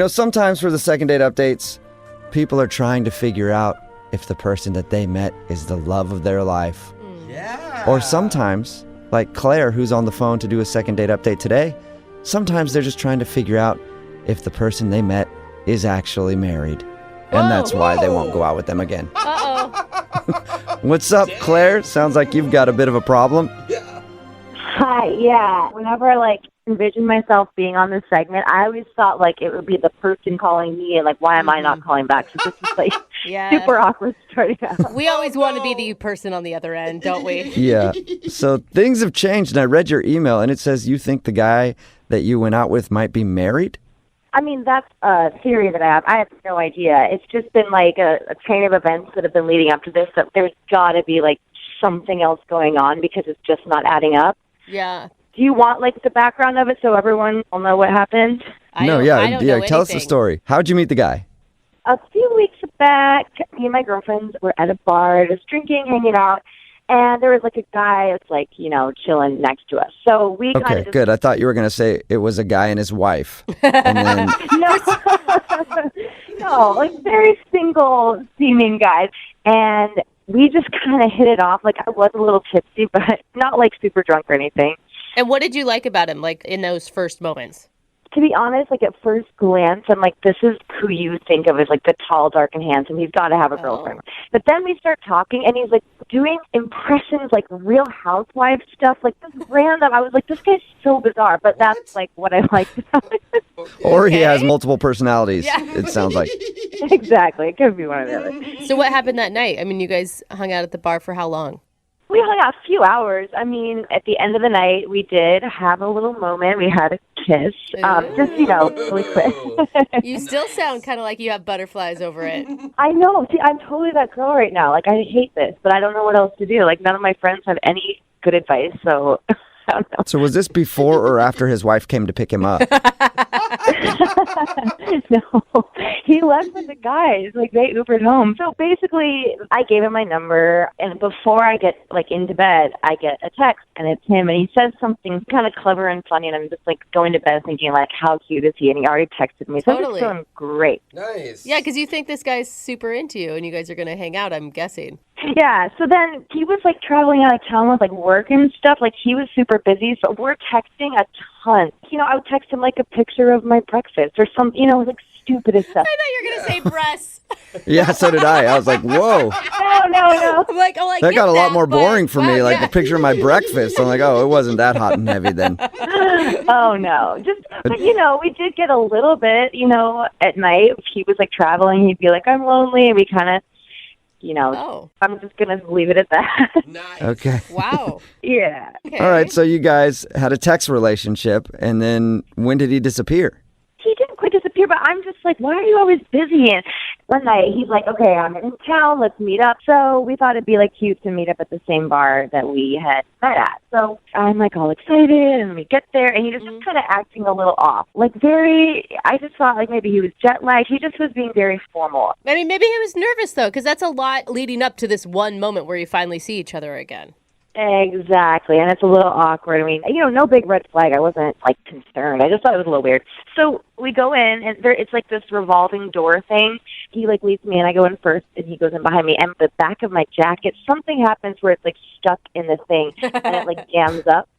Sometimes for the second date updates, people are trying to figure out if the person that they met is the love of their life. Yeah. Or sometimes, like Claire, who's on the phone to do a second date update today, sometimes they're just trying to figure out if the person they met is actually married. And that's why they won't go out with them again. Uh-oh. What's up, Claire? Sounds like you've got a bit of a problem. Yeah. Hi, yeah. Whenever I envision myself being on this segment, I always thought it would be the person calling me and why am I not calling back? So this is Yeah. super awkward starting out. We always want to be the person on the other end, don't we? Yeah. So things have changed, and I read your email, and it says you think the guy that you went out with might be married? I mean, that's a theory that I have. I have no idea. It's just been a chain of events that have been leading up to this. So there's got to be something else going on because it's just not adding up. Yeah. Do you want the background of it so everyone will know what happened? I don't know Tell us the anything. story. How'd you meet the guy? A few weeks back, me and my girlfriends were at a bar, just drinking, hanging out, and there was a guy that's chilling next to us. So we kind Okay, of just... good. I thought you were going to say it was a guy and his wife. And then, No, very single seeming guys. And we just kind of hit it off. I was a little tipsy, but not super drunk or anything. And what did you like about him, in those first moments? To be honest, at first glance, I'm this is who you think of as the tall, dark, and handsome. He's got to have a girlfriend. But then we start talking, and he's doing impressions, Real Housewives stuff, this random. I was this guy's so bizarre, but that's what I liked about it. or he has multiple personalities, it sounds like. Exactly, it could be one or the other. So what happened that night? I mean, you guys hung out at the bar for how long? We hung out a few hours. I mean, at the end of the night, we did have a little moment. We had a kiss, just, really quick. You still sound kind of like you have butterflies over it. I know. See, I'm totally that girl right now. I hate this, but I don't know what else to do. None of my friends have any good advice, so I don't know. So was this before or after his wife came to pick him up? No, he left with the guys. They Ubered home. So basically, I gave him my number, and before I get into bed, I get a text, and it's him, and he says something kind of clever and funny, and I'm just going to bed thinking how cute is he? And he already texted me, so I'm just feeling great. Nice. Yeah, because you think this guy's super into you, and you guys are going to hang out, I'm guessing. Yeah, so then he was traveling out of town with work and stuff. He was super busy, so we're texting a ton. I would text him a picture of my breakfast or some, stupidest stuff. I thought you were going to say breasts. Yeah, so did I. I was like, whoa. No. I'm That got a lot more but- boring for me, wow, yeah. the picture of my breakfast. I'm like, oh, it wasn't that hot and heavy then. Oh, no. But, we did get a little bit, at night. If he was, traveling, he'd be I'm lonely, and we kind of, I'm just going to leave it at that. Nice. Okay. Wow. Yeah. Okay. All right, so you guys had a text relationship, and then when did he disappear? He didn't quite disappear, but I'm just why are you always busy? And one night, he's okay, I'm in town, let's meet up. So we thought it'd be cute to meet up at the same bar that we had met at. So I'm all excited, and we get there, and he was just kind of acting a little off. I just thought maybe he was jet lagged. He just was being very formal. I mean, maybe he was nervous, though, because that's a lot leading up to this one moment where you finally see each other again. Exactly, and it's a little awkward. I mean, no big red flag. I wasn't concerned. I just thought it was a little weird. So we go in, and it's this revolving door thing. He leads me in. I go in first, and he goes in behind me. And the back of my jacket, something happens where it's stuck in the thing, and it jams up.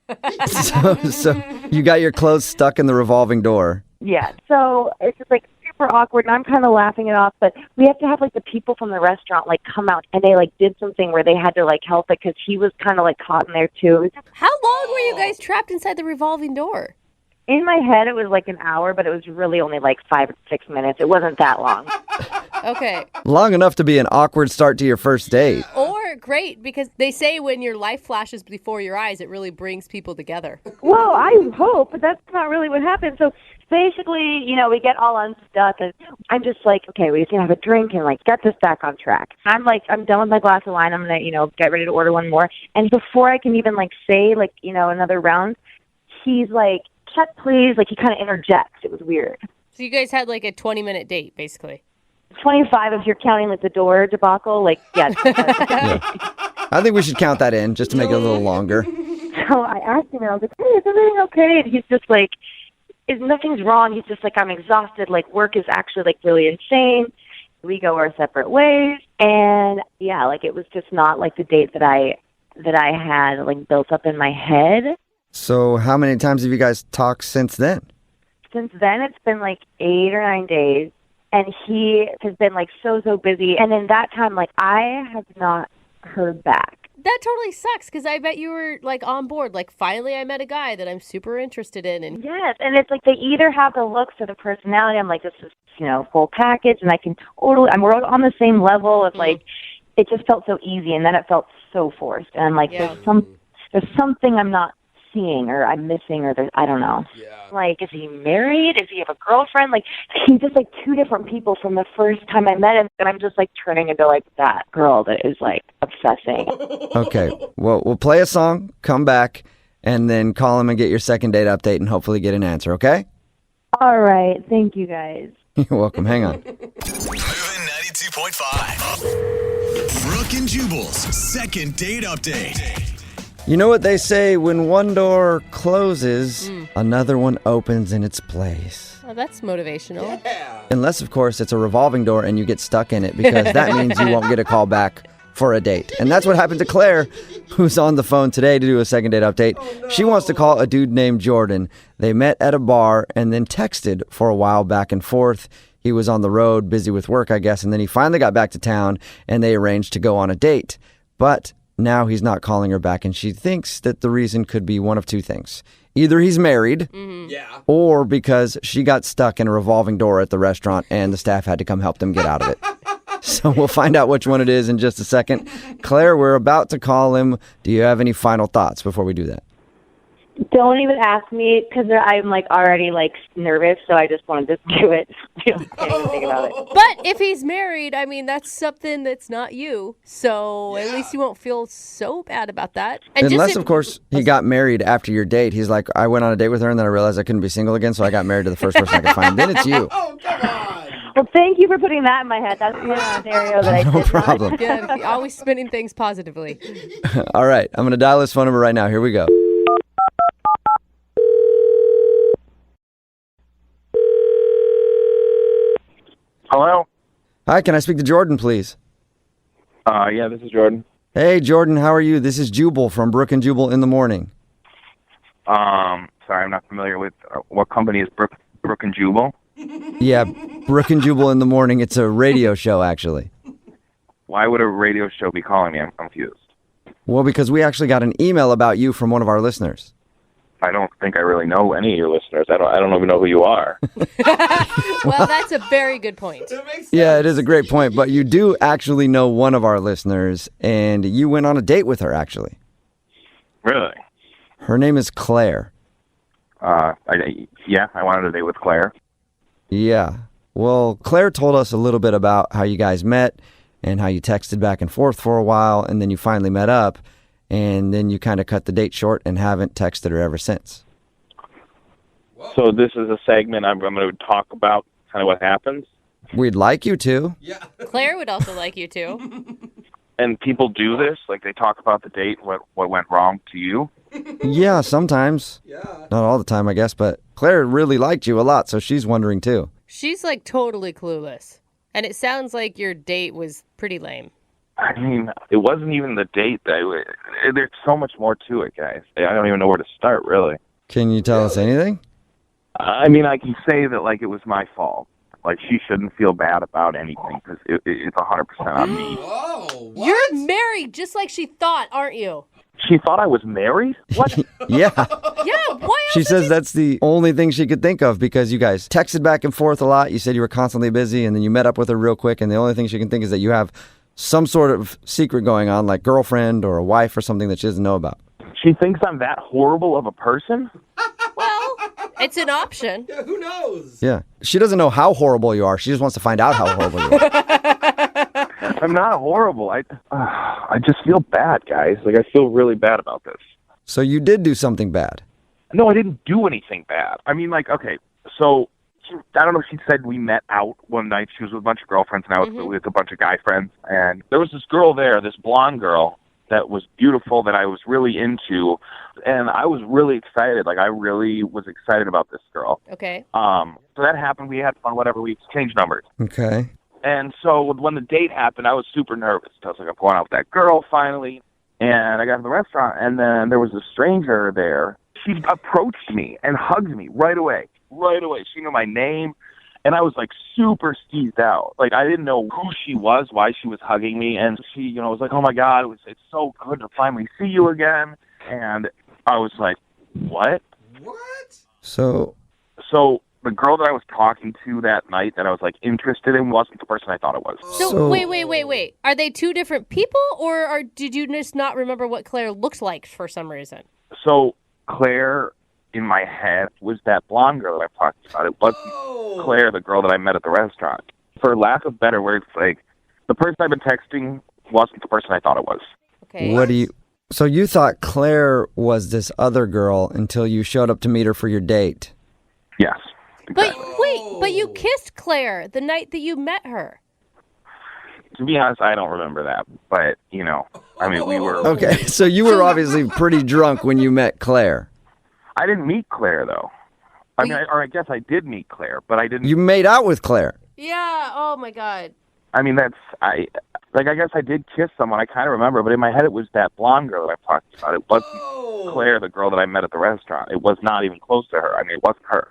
So you got your clothes stuck in the revolving door. Yeah. So it's just super awkward, and I'm kind of laughing it off. But we have to have the people from the restaurant come out, and they did something where they had to help it because he was kind of caught in there too. It was just, How long were you guys trapped inside the revolving door? in my head, it was an hour, but it was really only 5 or 6 minutes. It wasn't that long. Okay. Long enough to be an awkward start to your first date. Or great, because they say when your life flashes before your eyes, it really brings people together. Well, I hope, but that's not really what happened. So basically, we get all unstuck, and I'm just okay, we just gonna have a drink and get this back on track. I'm I'm done with my glass of wine. I'm gonna, get ready to order one more. And before I can even say another round, he's check please. He kind of interjects. It was weird. So you guys had a 20-minute date, basically. 25 if you're counting the door debacle. Yeah. I think we should count that in just to make it a little longer. So I asked him, and I was hey, is everything okay? And he's just nothing's wrong. He's just like, I'm exhausted. Like, work is actually like really insane. We go our separate ways. And yeah, like it was just not like the date that I had like built up in my head. So how many times have you guys talked since then? Since then, it's been like 8 or 9 days. And he has been like so busy. And in that time, like I have not heard back. That totally sucks because I bet you were like on board. Like, finally, I met a guy that I'm super interested in. And yes, and it's like they either have the looks or the personality. I'm like, this is, full package, and I can totally. We're on the same level of like. It just felt so easy, and then it felt so forced. And I'm like, there's something I'm not seeing, or I'm missing, or I don't know. Yeah. Like, is he married? Does he have a girlfriend? Like, he's just like two different people from the first time I met him, and I'm just like turning into like that girl that is like obsessing. Okay, well, we'll play a song, come back, and then call him and get your second date update and hopefully get an answer, okay? All right, thank you guys. You're welcome, hang on. Moving 92.5. Brooke and Jubal's second date update. You know what they say, when one door closes, another one opens in its place. oh, that's motivational. Unless, of course, it's a revolving door and you get stuck in it, because that means you won't get a call back for a date. And that's what happened to Claire, who's on the phone today to do a second date update. She wants to call a dude named Jordan. They met at a bar and then texted for a while back and forth. He was on the road, busy with work, I guess, and then he finally got back to town and they arranged to go on a date. But now he's not calling her back, and she thinks that the reason could be one of two things. Either he's married, or because she got stuck in a revolving door at the restaurant and the staff had to come help them get out of it. So we'll find out which one it is in just a second. Claire, we're about to call him. Do you have any final thoughts before we do that? Don't even ask me, because I'm like already like nervous, so I just want to just do it. I don't even think about it. But if he's married, I mean, that's something that's not you. So at least you won't feel so bad about that. And unless, of course, he got married after your date. He's like, I went on a date with her and then I realized I couldn't be single again, so I got married to the first person I could find. Then it's you. Oh, come on. Well, thank you for putting that in my head. That's the scenario that I No did problem. Yeah, always spinning things positively. All right, I'm going to dial his phone number right now. Here we go. Hello? Hi, can I speak to Jordan, please? Yeah, this is Jordan. Hey, Jordan, how are you? This is Jubal from Brooke and Jubal in the Morning. Sorry, I'm not familiar with what company is Brooke and Jubal. Yeah, Brooke and Jubal in the Morning. It's a radio show, actually. Why would a radio show be calling me? I'm confused. Well, because we actually got an email about you from one of our listeners. I don't think I really know any of your listeners. I don't even know who you are. Well, that's a very good point. Yeah, it is a great point, but you do actually know one of our listeners, and you went on a date with her, actually. Really? Her name is Claire. I wanted a date with Claire. Yeah. Well, Claire told us a little bit about how you guys met and how you texted back and forth for a while, and then you finally met up, and then you kind of cut the date short and haven't texted her ever since. So this is a segment I'm going to talk about kind of what happens. We'd like you to. Yeah. Claire would also like you to. And people do this, like they talk about the date, what went wrong to you. Yeah, sometimes. Yeah. Not all the time, I guess, but Claire really liked you a lot, so she's wondering too. She's like totally clueless. And it sounds like your date was pretty lame. I mean, it wasn't even the date. There's so much more to it, guys. I don't even know where to start, really. Can you tell us anything? I mean, I can say that, like, it was my fault. Like, she shouldn't feel bad about anything, because it's 100% on me. Whoa, what? You're married just like she thought, aren't you? She thought I was married? What? Yeah. Yeah, why else She would says you- that's the only thing she could think of, because you guys texted back and forth a lot. You said you were constantly busy, and then you met up with her real quick, and the only thing she can think is that you have some sort of secret going on, like girlfriend or a wife or something that she doesn't know about. She thinks I'm that horrible of a person? Well, it's an option. Yeah, who knows? Yeah. She doesn't know how horrible you are. She just wants to find out how horrible you are. I'm not horrible. I just feel bad, guys. Like, I feel really bad about this. So you did do something bad. No, I didn't do anything bad. I mean, like, okay, so I don't know. She said we met out one night. She was with a bunch of girlfriends, and I was with a bunch of guy friends. And there was this girl there, this blonde girl, that was beautiful that I was really into, and I was really excited. Like I really was excited about this girl. Okay. So that happened. We had fun. Whatever. We exchanged numbers. Okay. And so when the date happened, I was super nervous. I was like, I'm going out with that girl finally. And I got to the restaurant, and then there was a stranger there. She approached me and hugged me right away. Right away. She knew my name. And I was like super skeezed out. Like I didn't know who she was, why she was hugging me. And she, was like, oh my God, it's so good to finally see you again. And I was like, what? What? So the girl that I was talking to that night that I was like interested in wasn't the person I thought it was. So wait. Are they two different people, or did you just not remember what Claire looked like for some reason? So Claire, in my head, was that blonde girl that I talked about. It wasn't Claire, the girl that I met at the restaurant. For lack of better words, like the person I've been texting wasn't the person I thought it was. Okay. So you thought Claire was this other girl until you showed up to meet her for your date? Yes. But wait, you kissed Claire the night that you met her. To be honest, I don't remember that. But, I mean, we were... Okay, so you were obviously pretty drunk when you met Claire. I didn't meet Claire, though. I guess I did meet Claire, but I didn't... You made out with Claire. Yeah, oh my God. I mean, I guess I did kiss someone. I kind of remember, but in my head it was that blonde girl that I talked about. It wasn't Claire, the girl that I met at the restaurant. It was not even close to her. I mean, it wasn't her.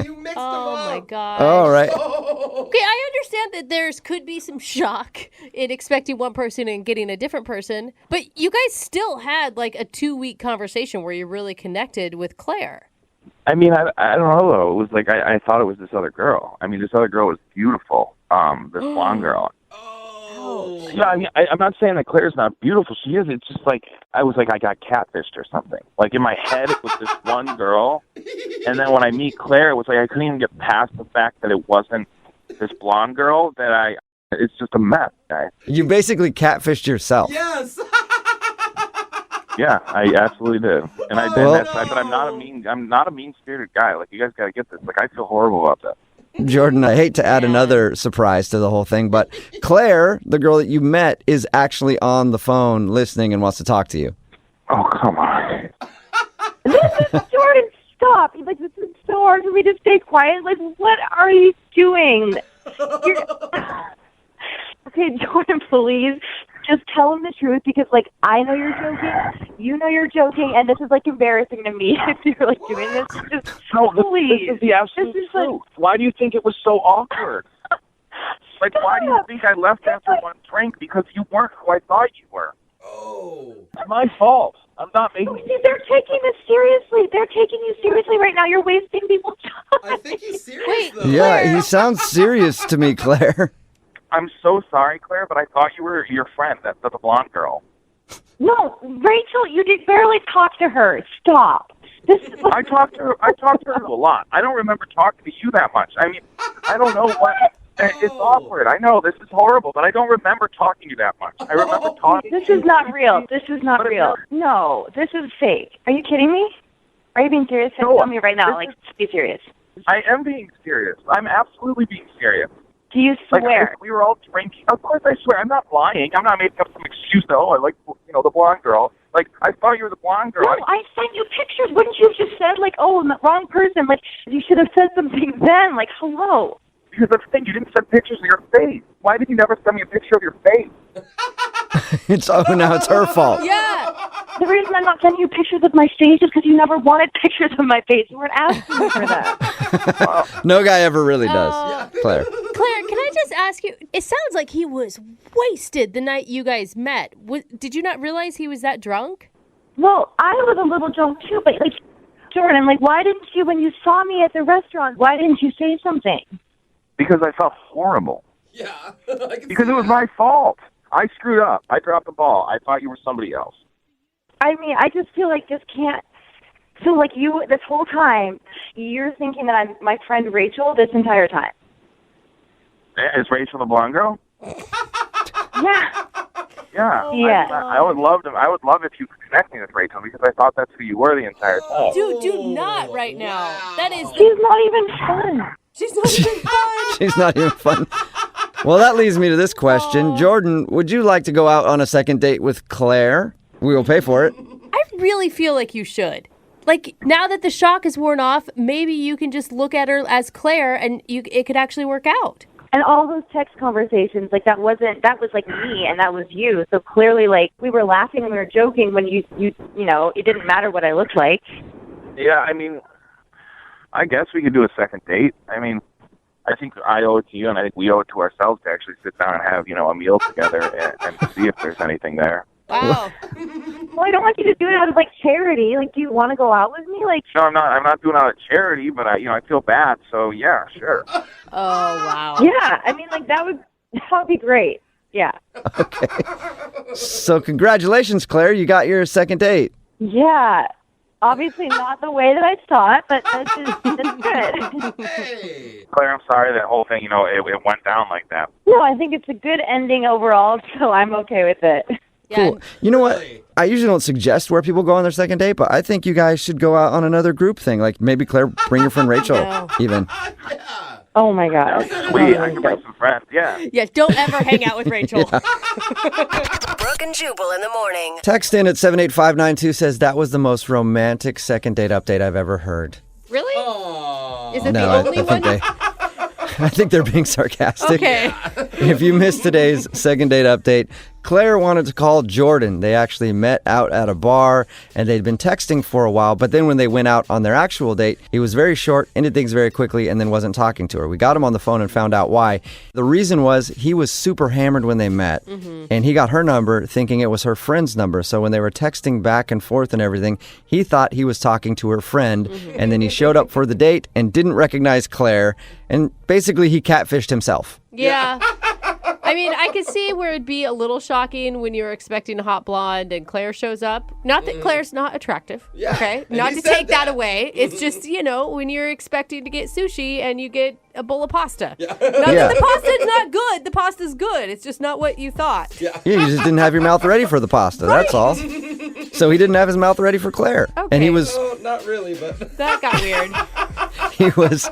You mixed them Oh up. my God. All right. Okay, I understand that there's could be some shock in expecting one person and getting a different person, but you guys still had like a 2-week conversation where you really connected with Claire. I mean, I don't know, though. It was like I thought it was this other girl. I mean, this other girl was beautiful, this blonde girl. Oh. Yeah, I mean, I'm not saying that Claire's not beautiful. She is. It's just like I was like I got catfished or something. Like in my head, it was this one girl, and then when I meet Claire, it was like I couldn't even get past the fact that it wasn't this blonde girl. It's just a mess, guy. You basically catfished yourself. Yes. Yeah, I absolutely did, and I did. Well- But I'm not a mean-spirited guy. Like you guys got to get this. Like I feel horrible about that. Jordan, I hate to add another surprise to the whole thing, but Claire, the girl that you met, is actually on the phone listening and wants to talk to you. Oh come on. Jordan, stop. Like, this is so hard for me to stay quiet. Like, what are you doing? Okay, Jordan, please. Just tell him the truth because, like, I know you're joking, you know you're joking, and this is, like, embarrassing to me if you're, like, doing this. Just, No, please. this is the absolute This is, like- truth. Why do you think it was so awkward? Like, why do you think I left after one drink? Because you weren't who I thought you were. Oh. It's my fault. I'm not making... See, they're taking this seriously. They're taking you seriously right now. You're wasting people's time. I think he's serious, Wait, though. Yeah, he sounds serious to me, Claire. I'm so sorry, Claire, but I thought you were your friend, the blonde girl. No, Rachel, you did barely talk to her. Stop. This is I talked to her a lot. I don't remember talking to you that much. I mean, I don't know what... It's awkward. I know, this is horrible, but I don't remember talking to you that much. I remember talking This to you. is not real. This is not But it's real. not- No, this is fake. Are you kidding me? Are you being serious? No, Tell me right now. this Like, is- be serious. I am being serious. I'm absolutely being serious. Do you Like, swear? we were all drinking. Of course I swear. I'm not lying. I'm not making up some excuse that, I like, the blonde girl. Like, I thought you were the blonde girl. No, I sent you pictures. Wouldn't you have just said, like, oh, I'm the wrong person? Like, you should have said something then. Like, hello. Because that's the thing, you didn't send pictures of your face. Why did you never send me a picture of your face? Now it's her fault. Yeah. The reason I'm not sending you pictures of my face is because you never wanted pictures of my face. You weren't asking me for that. No guy ever really does, Claire. Claire, can I just ask you, it sounds like he was wasted the night you guys met. Did you not realize he was that drunk? Well, I was a little drunk, too, but, like, Jordan, like, why didn't you, when you saw me at the restaurant, why didn't you say something? Because I felt horrible. Yeah. I can Because see it was that. my fault. I screwed up. I dropped the ball. I thought you were somebody else. I mean, I just feel like this can't. So, like, you, this whole time, you're thinking that I'm my friend Rachel this entire time. Is Rachel the blonde girl? Yeah. Yeah. Yeah. I would love if you could connect me with Rachel because I thought that's who you were the entire time. Dude, do not right now. That is, She's not even fun. she's not even fun. She's not even fun. Well, that leads me to this question. Jordan, would you like to go out on a second date with Claire? We will pay for it. I really feel like you should. Like, now that the shock is worn off, maybe you can just look at her as Claire and it could actually work out. And all those text conversations, like that was like me and that was you. So clearly, like, we were laughing and we were joking when you know, it didn't matter what I looked like. Yeah, I mean, I guess we could do a second date. I mean, I think I owe it to you, and I think we owe it to ourselves to actually sit down and have, a meal together and see if there's anything there. Wow. Well, I don't want you to do it out of, like, charity. Like, do you want to go out with me? Like, No, I'm not doing it out of charity, but I feel bad, so yeah, sure. Oh, wow. yeah, I mean, like, that would be great. Yeah. Okay. So congratulations, Claire. You got your second date. Yeah. Obviously not the way that I saw it, but that's good. Hey. Claire, I'm sorry that whole thing, it went down like that. No, I think it's a good ending overall, so I'm okay with it. Yeah. Cool. You know what? I usually don't suggest where people go on their second date, but I think you guys should go out on another group thing. Like maybe Claire, bring your friend Rachel No. even. Yeah. Oh, my God. Sweet, I can bring some friends, yeah. Yeah, don't ever hang out with Rachel. Brooke and Jubal in the morning. Text in at 78592 says that was the most romantic second date update I've ever heard. Really? Aw. Is it No, the only I one? think I think they're being sarcastic. Okay. If you missed today's second date update, Claire wanted to call Jordan. They actually met out at a bar, and they'd been texting for a while, but then when they went out on their actual date, he was very short, ended things very quickly, and then wasn't talking to her. We got him on the phone and found out why. The reason was he was super hammered when they met, and he got her number thinking it was her friend's number, so when they were texting back and forth and everything, he thought he was talking to her friend, and then he showed up for the date and didn't recognize Claire, and basically he catfished himself. Yeah. I mean, I could see where it'd be a little shocking when you're expecting a hot blonde and Claire shows up. Not that Claire's not attractive, Yeah, okay? and Not he to said take that that. away. It's just, when you're expecting to get sushi and you get a bowl of pasta. Not Yeah. that the pasta's not good. The pasta's good. It's just not what you thought. Yeah, you just didn't have your mouth ready for the pasta, that's all. So he didn't have his mouth ready for Claire. Okay. And he was Oh, not really, but That got weird. he was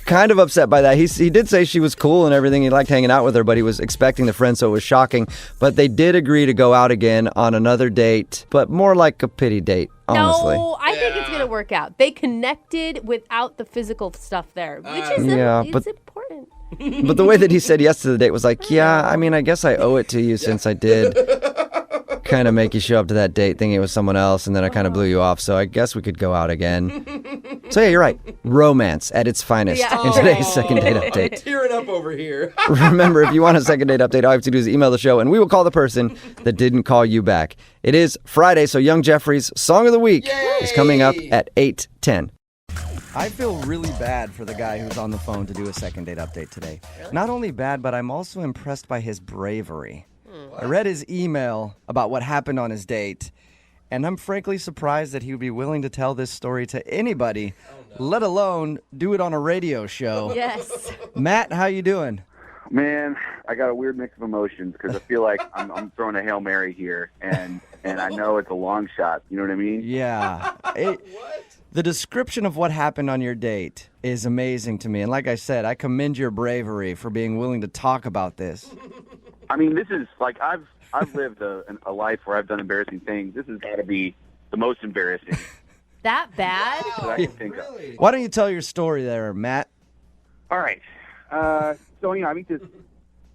kind of upset by that. He did say she was cool and everything. He liked hanging out with her, but he was expecting the friend, so it was shocking. But they did agree to go out again on another date, but more like a pity date, honestly. No, I think it's going to work out. They connected without the physical stuff there, which is Yeah, it's but- important. But the way that he said yes to the date was like, yeah, I mean, I guess I owe it to you since I did kind of make you show up to that date thinking it was someone else, and then I kind of blew you off, so I guess we could go out again. So yeah, you're right. Romance at its finest Yeah. in today's second date update. tearing up over here. Remember, if you want a second date update, all you have to do is email the show, and we will call the person that didn't call you back. It is Friday, so Young Jeffrey's Song of the Week is coming up at 8:10. I feel really bad for the guy who's on the phone to do a second date update today. Really? Not only bad, but I'm also impressed by his bravery. I read his email about what happened on his date, and I'm frankly surprised that he would be willing to tell this story to anybody, let alone do it on a radio show. Yes. Matt, how you doing? Man, I got a weird mix of emotions because I feel like I'm throwing a Hail Mary here, and I know it's a long shot. You know what I mean? Yeah. The description of what happened on your date is amazing to me. And like I said, I commend your bravery for being willing to talk about this. I mean, this is like I've lived a life where I've done embarrassing things. This has got to be the most embarrassing That bad? that I can think of. Why don't you tell your story there, Matt? All right. So, I meet this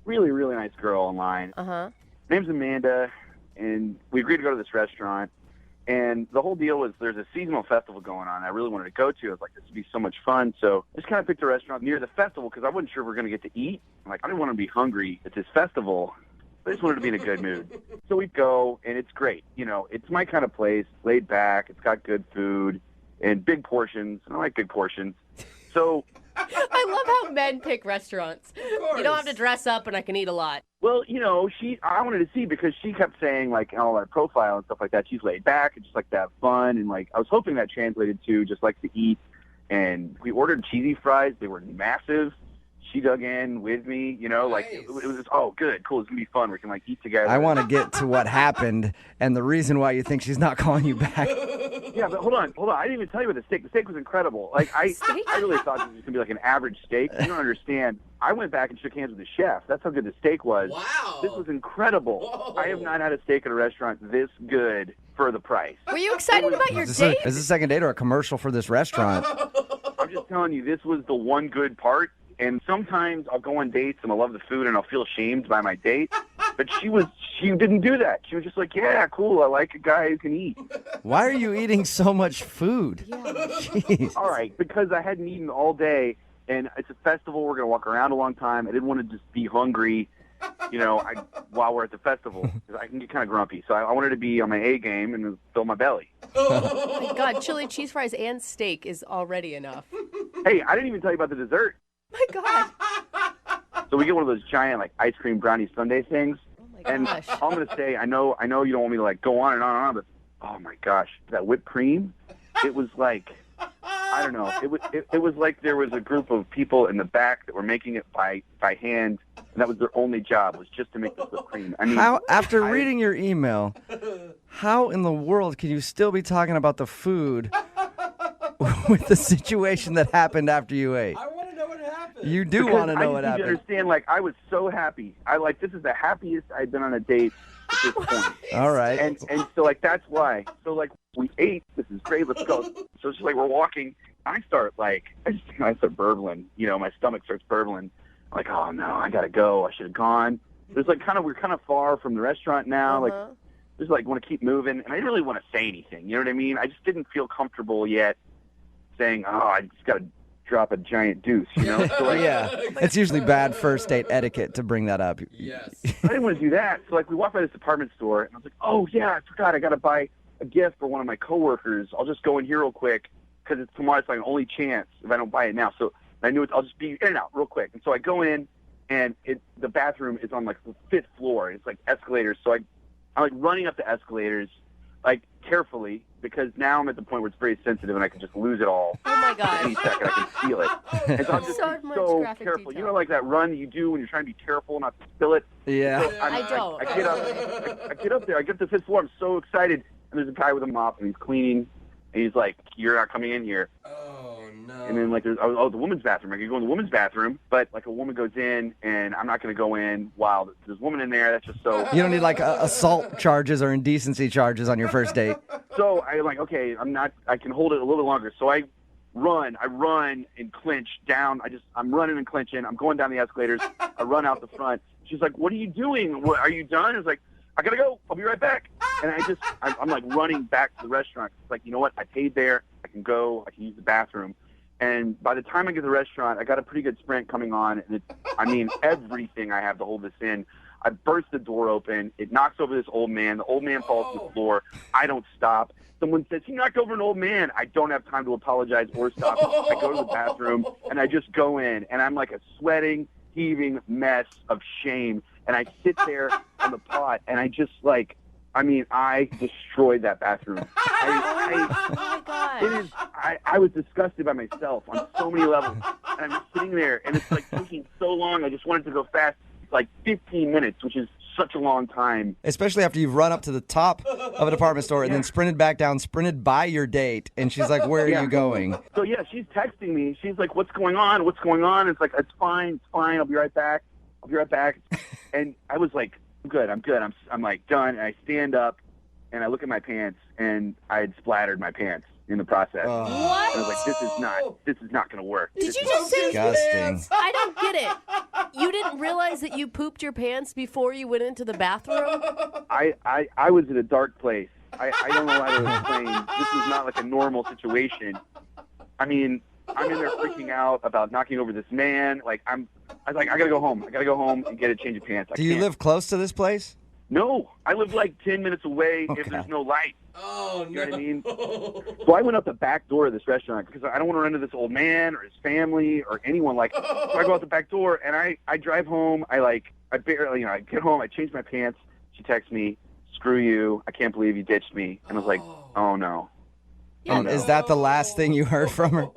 really, really nice girl online. Uh-huh. Her name's Amanda, and we agreed to go to this restaurant. And the whole deal was there's a seasonal festival going on I really wanted to go to. I was like, this would be so much fun. So I just kind of picked a restaurant near the festival because I wasn't sure we were going to get to eat. I'm like, I didn't want to be hungry at this festival. I just wanted to be in a good mood. So we go, and it's great. It's my kind of place, laid back. It's got good food and big portions. I like big portions. So, I love how men pick restaurants. You don't have to dress up and I can eat a lot. well, I wanted to see because she kept saying, like, all that profile and stuff like that. She's laid back and just like to have fun. And, like, I was hoping that translated to just like to eat. And we ordered cheesy fries. They were massive. she dug in with me, like it was just, oh, good, cool, it's going to be fun. We can like eat together. I want to get to what happened and the reason why you think she's not calling you back. Yeah, but hold on. I didn't even tell you about the steak. The steak was incredible. Like I really thought this was going to be like an average steak. You don't understand. I went back and shook hands with the chef. That's how good the steak was. Wow. This was incredible. Whoa. I have not had a steak at a restaurant this good for the price. Were you excited about your Is date? this a second date or a commercial for this restaurant? I'm just telling you, this was the one good part. And sometimes I'll go on dates and I'll love the food and I'll feel shamed by my date. But she didn't do that. She was just like, yeah, cool, I like a guy who can eat. Why are you eating so much food? Yeah. Jeez. All right, because I hadn't eaten all day, and it's a festival. We're going to walk around a long time. I didn't want to just be hungry, while we're at the festival. 'Cause I can get kind of grumpy. So I wanted to be on my A game and fill my belly. Oh my God, chili cheese fries and steak is already enough. Hey, I didn't even tell you about the dessert. My God. So we get one of those giant like ice cream brownie sundae things. Oh my And gosh. all I'm gonna say, I know you don't want me to like go on and on, but oh my gosh, that whipped cream, it was like, I don't know, it was like there was a group of people in the back that were making it by hand, and that was their only job, was just to make the whipped cream. I mean, After reading your email, how in the world can you still be talking about the food with the situation that happened after you ate? I want to know what happened. You do want to know what I happened. need you to understand, like, I was so happy. This is the happiest I've been on a date at this point. All right. And so, like, that's why. So, like, we ate. This is great. Let's go. So it's like we're walking. I start burbling. My stomach starts burbling. I'm like, oh, no, I got to go. I should have gone. There's like we're kind of far from the restaurant now. Uh-huh. Like, just like want to keep moving. And I didn't really want to say anything. You know what I mean? I just didn't feel comfortable yet saying, oh, I just got to drop a giant deuce, So, like, Yeah, it's usually bad first date etiquette to bring that up. Yes. I didn't want to do that. So, like, we walked by this department store, and I was like, oh, yeah, I forgot. I got to buy a gift for one of my coworkers. I'll just go in here real quick because it's tomorrow. It's like an only chance if I don't buy it now. So I knew I'll just be in and out real quick. And so I go in, and the bathroom is on, like, the 5th floor. And it's, like, escalators. So I'm, like, running up the escalators, like, carefully, because now I'm at the point where it's very sensitive and I can just lose it all. Oh my God. Any second, I can feel it. And so I'm just So much so graphic careful. detail. Like that run that you do when you're trying to be careful not to spill it. Yeah. So I don't. I get up. I get up there. I get to the 5th floor. I'm so excited. And there's a guy with a mop and he's cleaning. And he's like, "You're not coming in here." Oh no. And then like there's the women's bathroom. I can go in the women's bathroom, but like a woman goes in, and I'm not going to go in while there's a woman in there. That's just so. You don't need like assault charges or indecency charges on your first date. So I'm like, okay, I can hold it a little longer. So I run and clinch down. I'm running and clinching. I'm going down the escalators. I run out the front. She's like, "What are you doing? Are you done?" I was like, "I gotta go. I'll be right back." And I'm like running back to the restaurant. It's like, you know what? I paid there. I can go. I can use the bathroom. And by the time I get to the restaurant, I got a pretty good sprint coming on. And everything I have to hold this in. I burst the door open. It knocks over this old man. The old man falls to the floor. I don't stop. Someone says, "He knocked over an old man." I don't have time to apologize or stop. I go to the bathroom, and I just go in. And I'm like a sweating, heaving mess of shame. And I sit there on the pot, and I just like, I destroyed that bathroom. Oh my God. I was disgusted by myself on so many levels. And I'm just sitting there, and it's like taking so long. I just wanted to go fast. It's like 15 minutes, which is such a long time. Especially after you've run up to the top of a department store and then sprinted back down, sprinted by your date, and she's like, "Where are you going?" So, yeah, she's texting me. She's like, "What's going on? What's going on?" It's like, it's fine. I'll be right back. And I was like, I'm good. I'm like done. And I stand up and I look at my pants, and I had splattered my pants in the process. What? And I was like, this is not going to work. Did you just say? Disgusting. I don't get it. You didn't realize that you pooped your pants before you went into the bathroom? I was in a dark place. I don't know how to explain. This was not like a normal situation. I'm in there freaking out about knocking over this man. I was like, I gotta go home. And get a change of pants. Do you live close to this place? No, I live like 10 minutes away Okay. if there's no light. Oh, You know what I mean? So I went out the back door of this restaurant because I don't want to run into this old man or his family or anyone. So I go out the back door and I drive home. I barely, I get home. I change my pants. She texts me, "Screw you. I can't believe you ditched me." And I was like, oh no. And is that the last thing you heard from her?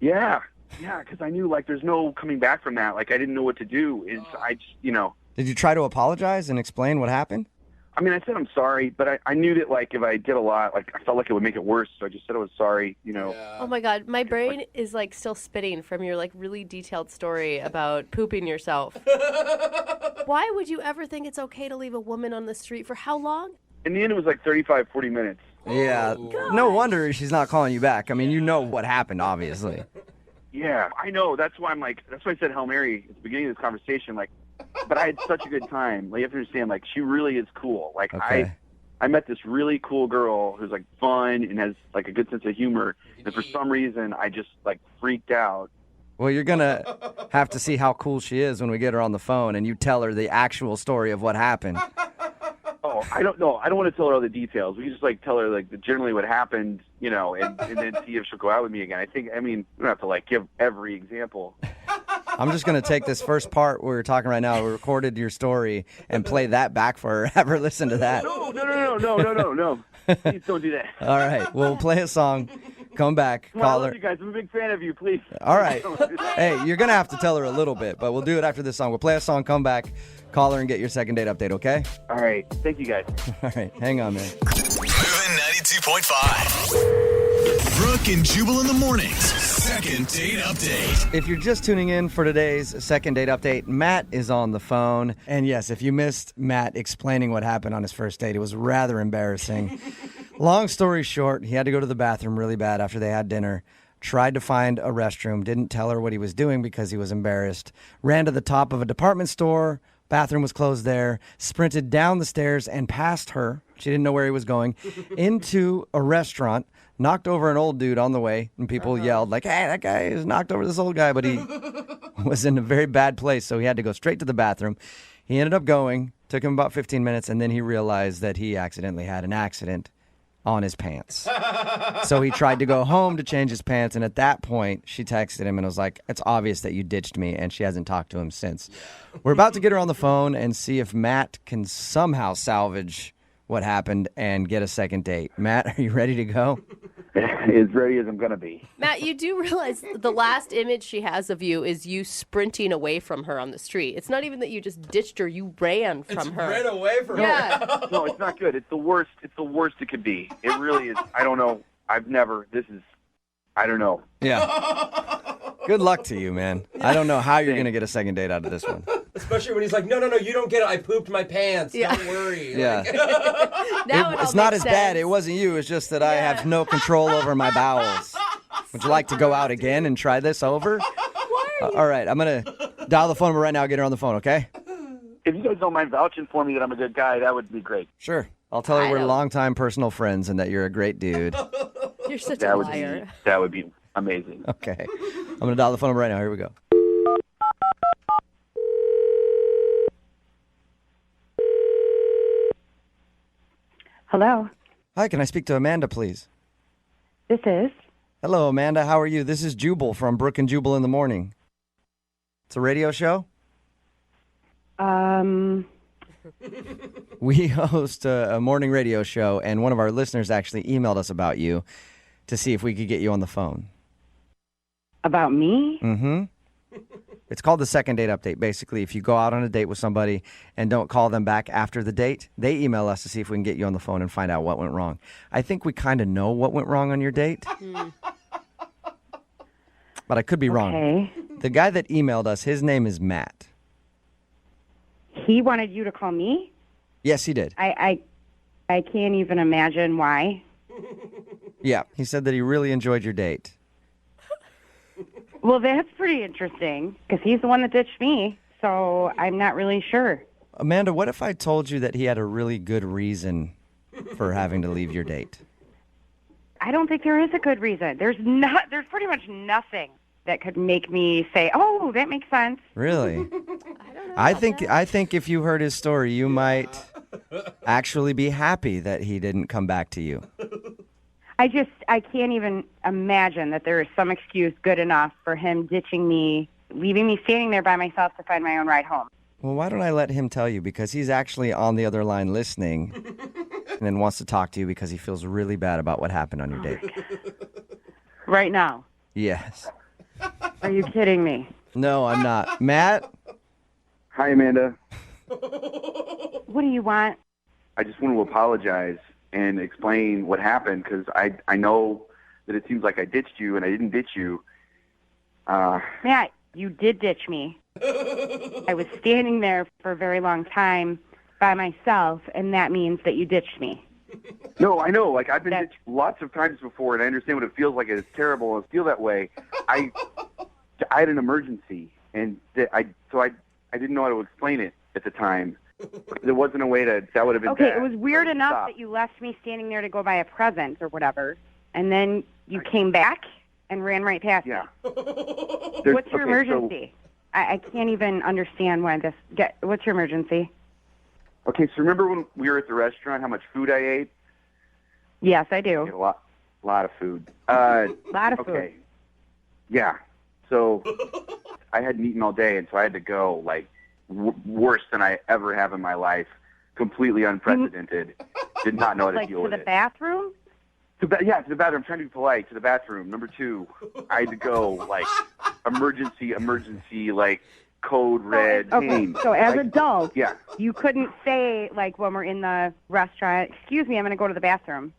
Yeah. Yeah, because I knew, like, there's no coming back from that. Like, I didn't know what to do. I just, Did you try to apologize and explain what happened? I mean, I said I'm sorry, but I knew that, like, if I did a lot, like, I felt like it would make it worse. So I just said I was sorry, Oh my God, my brain is like still spitting from your like really detailed story about pooping yourself. Why would you ever think it's okay to leave a woman on the street for how long? In the end, it was like 35, 40 minutes. Yeah. No wonder she's not calling you back. I mean, you know what happened, obviously. Yeah, I know. That's why I said Hail Mary at the beginning of this conversation. Like, but I had such a good time. Like, you have to understand, like, she really is cool. Like, Okay. I met this really cool girl who's, like, fun and has, like, a good sense of humor. And for some reason, I just, like, freaked out. Well, you're going to have to see how cool she is when we get her on the phone and you tell her the actual story of what happened. Oh, I don't know. I don't want to tell her all the details. We can just, like, tell her, like, generally what happened, and then see if she'll go out with me again. We don't have to, like, give every example. I'm just going to take this first part where we're talking right now. We recorded your story and play that back for her. Have her listen to that. No. Please don't do that. All right. We'll play a song. Come back. I Call love her. you guys. I'm a big fan of you. Please. All right. Don't do that. Hey, you're going to have to tell her a little bit, but we'll do it after this song. We'll play a song, come back, call her, and get your second date update, okay? All right. Thank you, guys. All right. Hang on, man. Moving 92.5. Brooke and Jubal in the mornings. Second date update. If you're just tuning in for today's second date update, Matt is on the phone. And yes, if you missed Matt explaining what happened on his first date, it was rather embarrassing. Long story short, he had to go to the bathroom really bad after they had dinner. Tried to find a restroom, didn't tell her what he was doing because he was embarrassed. Ran to the top of a department store. Bathroom was closed there. Sprinted down the stairs and past her. She didn't know where he was going. Into a restaurant. Knocked over an old dude on the way. And people yelled like, hey, that guy has knocked over this old guy. But he was in a very bad place. So he had to go straight to the bathroom. He ended up going. Took him about 15 minutes. And then he realized that he accidentally had an accident on his pants. So he tried to go home to change his pants. And at that point, she texted him and was like, it's obvious that you ditched me. And she hasn't talked to him since. We're about to get her on the phone and see if Matt can somehow salvage what happened and get a second date. Matt, are you ready to go? As ready as I'm going to be. Matt, you do realize the last image she has of you is you sprinting away from her on the street. It's not even that you just ditched her, you ran from her. Ran away from her. Yeah. No, it's not good. It's the worst. It's the worst it could be. It really is. I don't know. I don't know. Yeah. Good luck to you, man. I don't know how you're going to get a second date out of this one. Especially when he's like, no, you don't get it. I pooped my pants. Yeah. Don't worry. Yeah. Now it all It's not makes as bad. sense. It wasn't you. It's just that I have no control over my bowels. Would you like to go out again and try this over? All right. I'm going to dial the phone number right now. Get her on the phone, okay? If you guys don't mind vouching for me that I'm a good guy, that would be great. Sure. I'll tell her I we're don't- longtime personal friends and that you're a great dude. You're such That a would liar. be amazing. Okay. I'm going to dial the phone number right now. Here we go. Hello, Hi, can I speak to Amanda, please? this is. Hello, Amanda. How are you? This is Jubal from Brooke and Jubal in the morning. It's a radio show. We host a morning radio show, and one of our listeners actually emailed us about you to see if we could get you on the phone. About me? Mm-hmm. It's called the second date update. Basically, if you go out on a date with somebody and don't call them back after the date, they email us to see if we can get you on the phone and find out what went wrong. I think we kind of know what went wrong on your date. But I could be wrong. Okay. The guy that emailed us, his name is Matt. He wanted you to call me? Yes, he did. I can't even imagine why. Yeah, he said that he really enjoyed your date. Well, that's pretty interesting because he's the one that ditched me, so I'm not really sure. Amanda, what if I told you that he had a really good reason for having to leave your date? I don't think there is a good reason. There's pretty much nothing that could make me say, "Oh, that makes sense." Really? I think if you heard his story, you might actually be happy that he didn't come back to you. I can't even imagine that there is some excuse good enough for him ditching me, leaving me standing there by myself to find my own ride home. Well, why don't I let him tell you? Because he's actually on the other line listening and then wants to talk to you because he feels really bad about what happened on your date. Right now. Yes. Are you kidding me? No, I'm not. Matt? Hi, Amanda. What do you want? I just want to apologize and explain what happened because I know that it seems like I ditched you and I didn't ditch you. Matt, you did ditch me. I was standing there for a very long time by myself, and that means that you ditched me. No, I know. Like, I've been ditched lots of times before, and I understand what it feels like. It's terrible and feel that way. I had an emergency, and I didn't know how to explain it at the time. There wasn't a way that would have been Okay, bad. it was weird So enough stop. that you left me standing there to go buy a present or whatever, and then you came back and ran right past me. What's your emergency? I can't even understand why this... What's your emergency? Okay, so remember when we were at the restaurant, how much food I ate? Yes, I do. I ate a lot of food. A lot of okay. food. Yeah. So I hadn't eaten all day, and so I had to go, like, worse than I ever have in my life. Completely unprecedented. Did not know how to Like deal to with the it. bathroom? To the bathroom. I'm trying to be polite. To the bathroom. Number 2, I had to go, like, emergency, like, code red. Okay, pain. so as Like, adults, yeah. you couldn't say, like, when we're in the restaurant, excuse me, I'm going to go to the bathroom.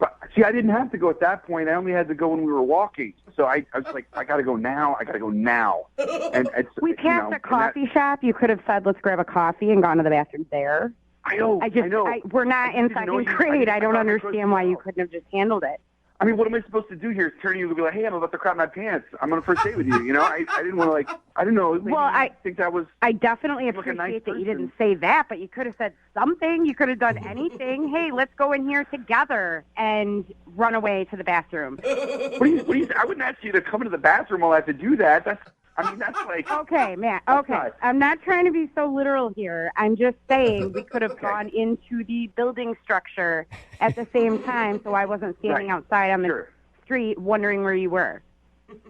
But, see, I didn't have to go at that point. I only had to go when we were walking. So I was like, I got to go now. I got to go now. And it's, We passed a coffee shop. You could have said, let's grab a coffee and gone to the bathroom there. I know. I know. We're not in second grade. I don't understand why you couldn't have just handled it. I mean, what am I supposed to do here? Is turn to you and be like, hey, I'm about to crap my pants. I'm on a first date with you. You know, I didn't want to, like, I didn't know. Maybe I think that was. I definitely like a appreciate nice that you didn't say that, but you could have said something. You could have done anything. Hey, let's go in here together and run away to the bathroom. What do you, I wouldn't ask you to come into the bathroom while I have to do that. That's like. Okay, Matt. Okay. I'm not trying to be so literal here. I'm just saying we could have gone into the building structure at the same time so I wasn't standing outside on the street wondering where you were.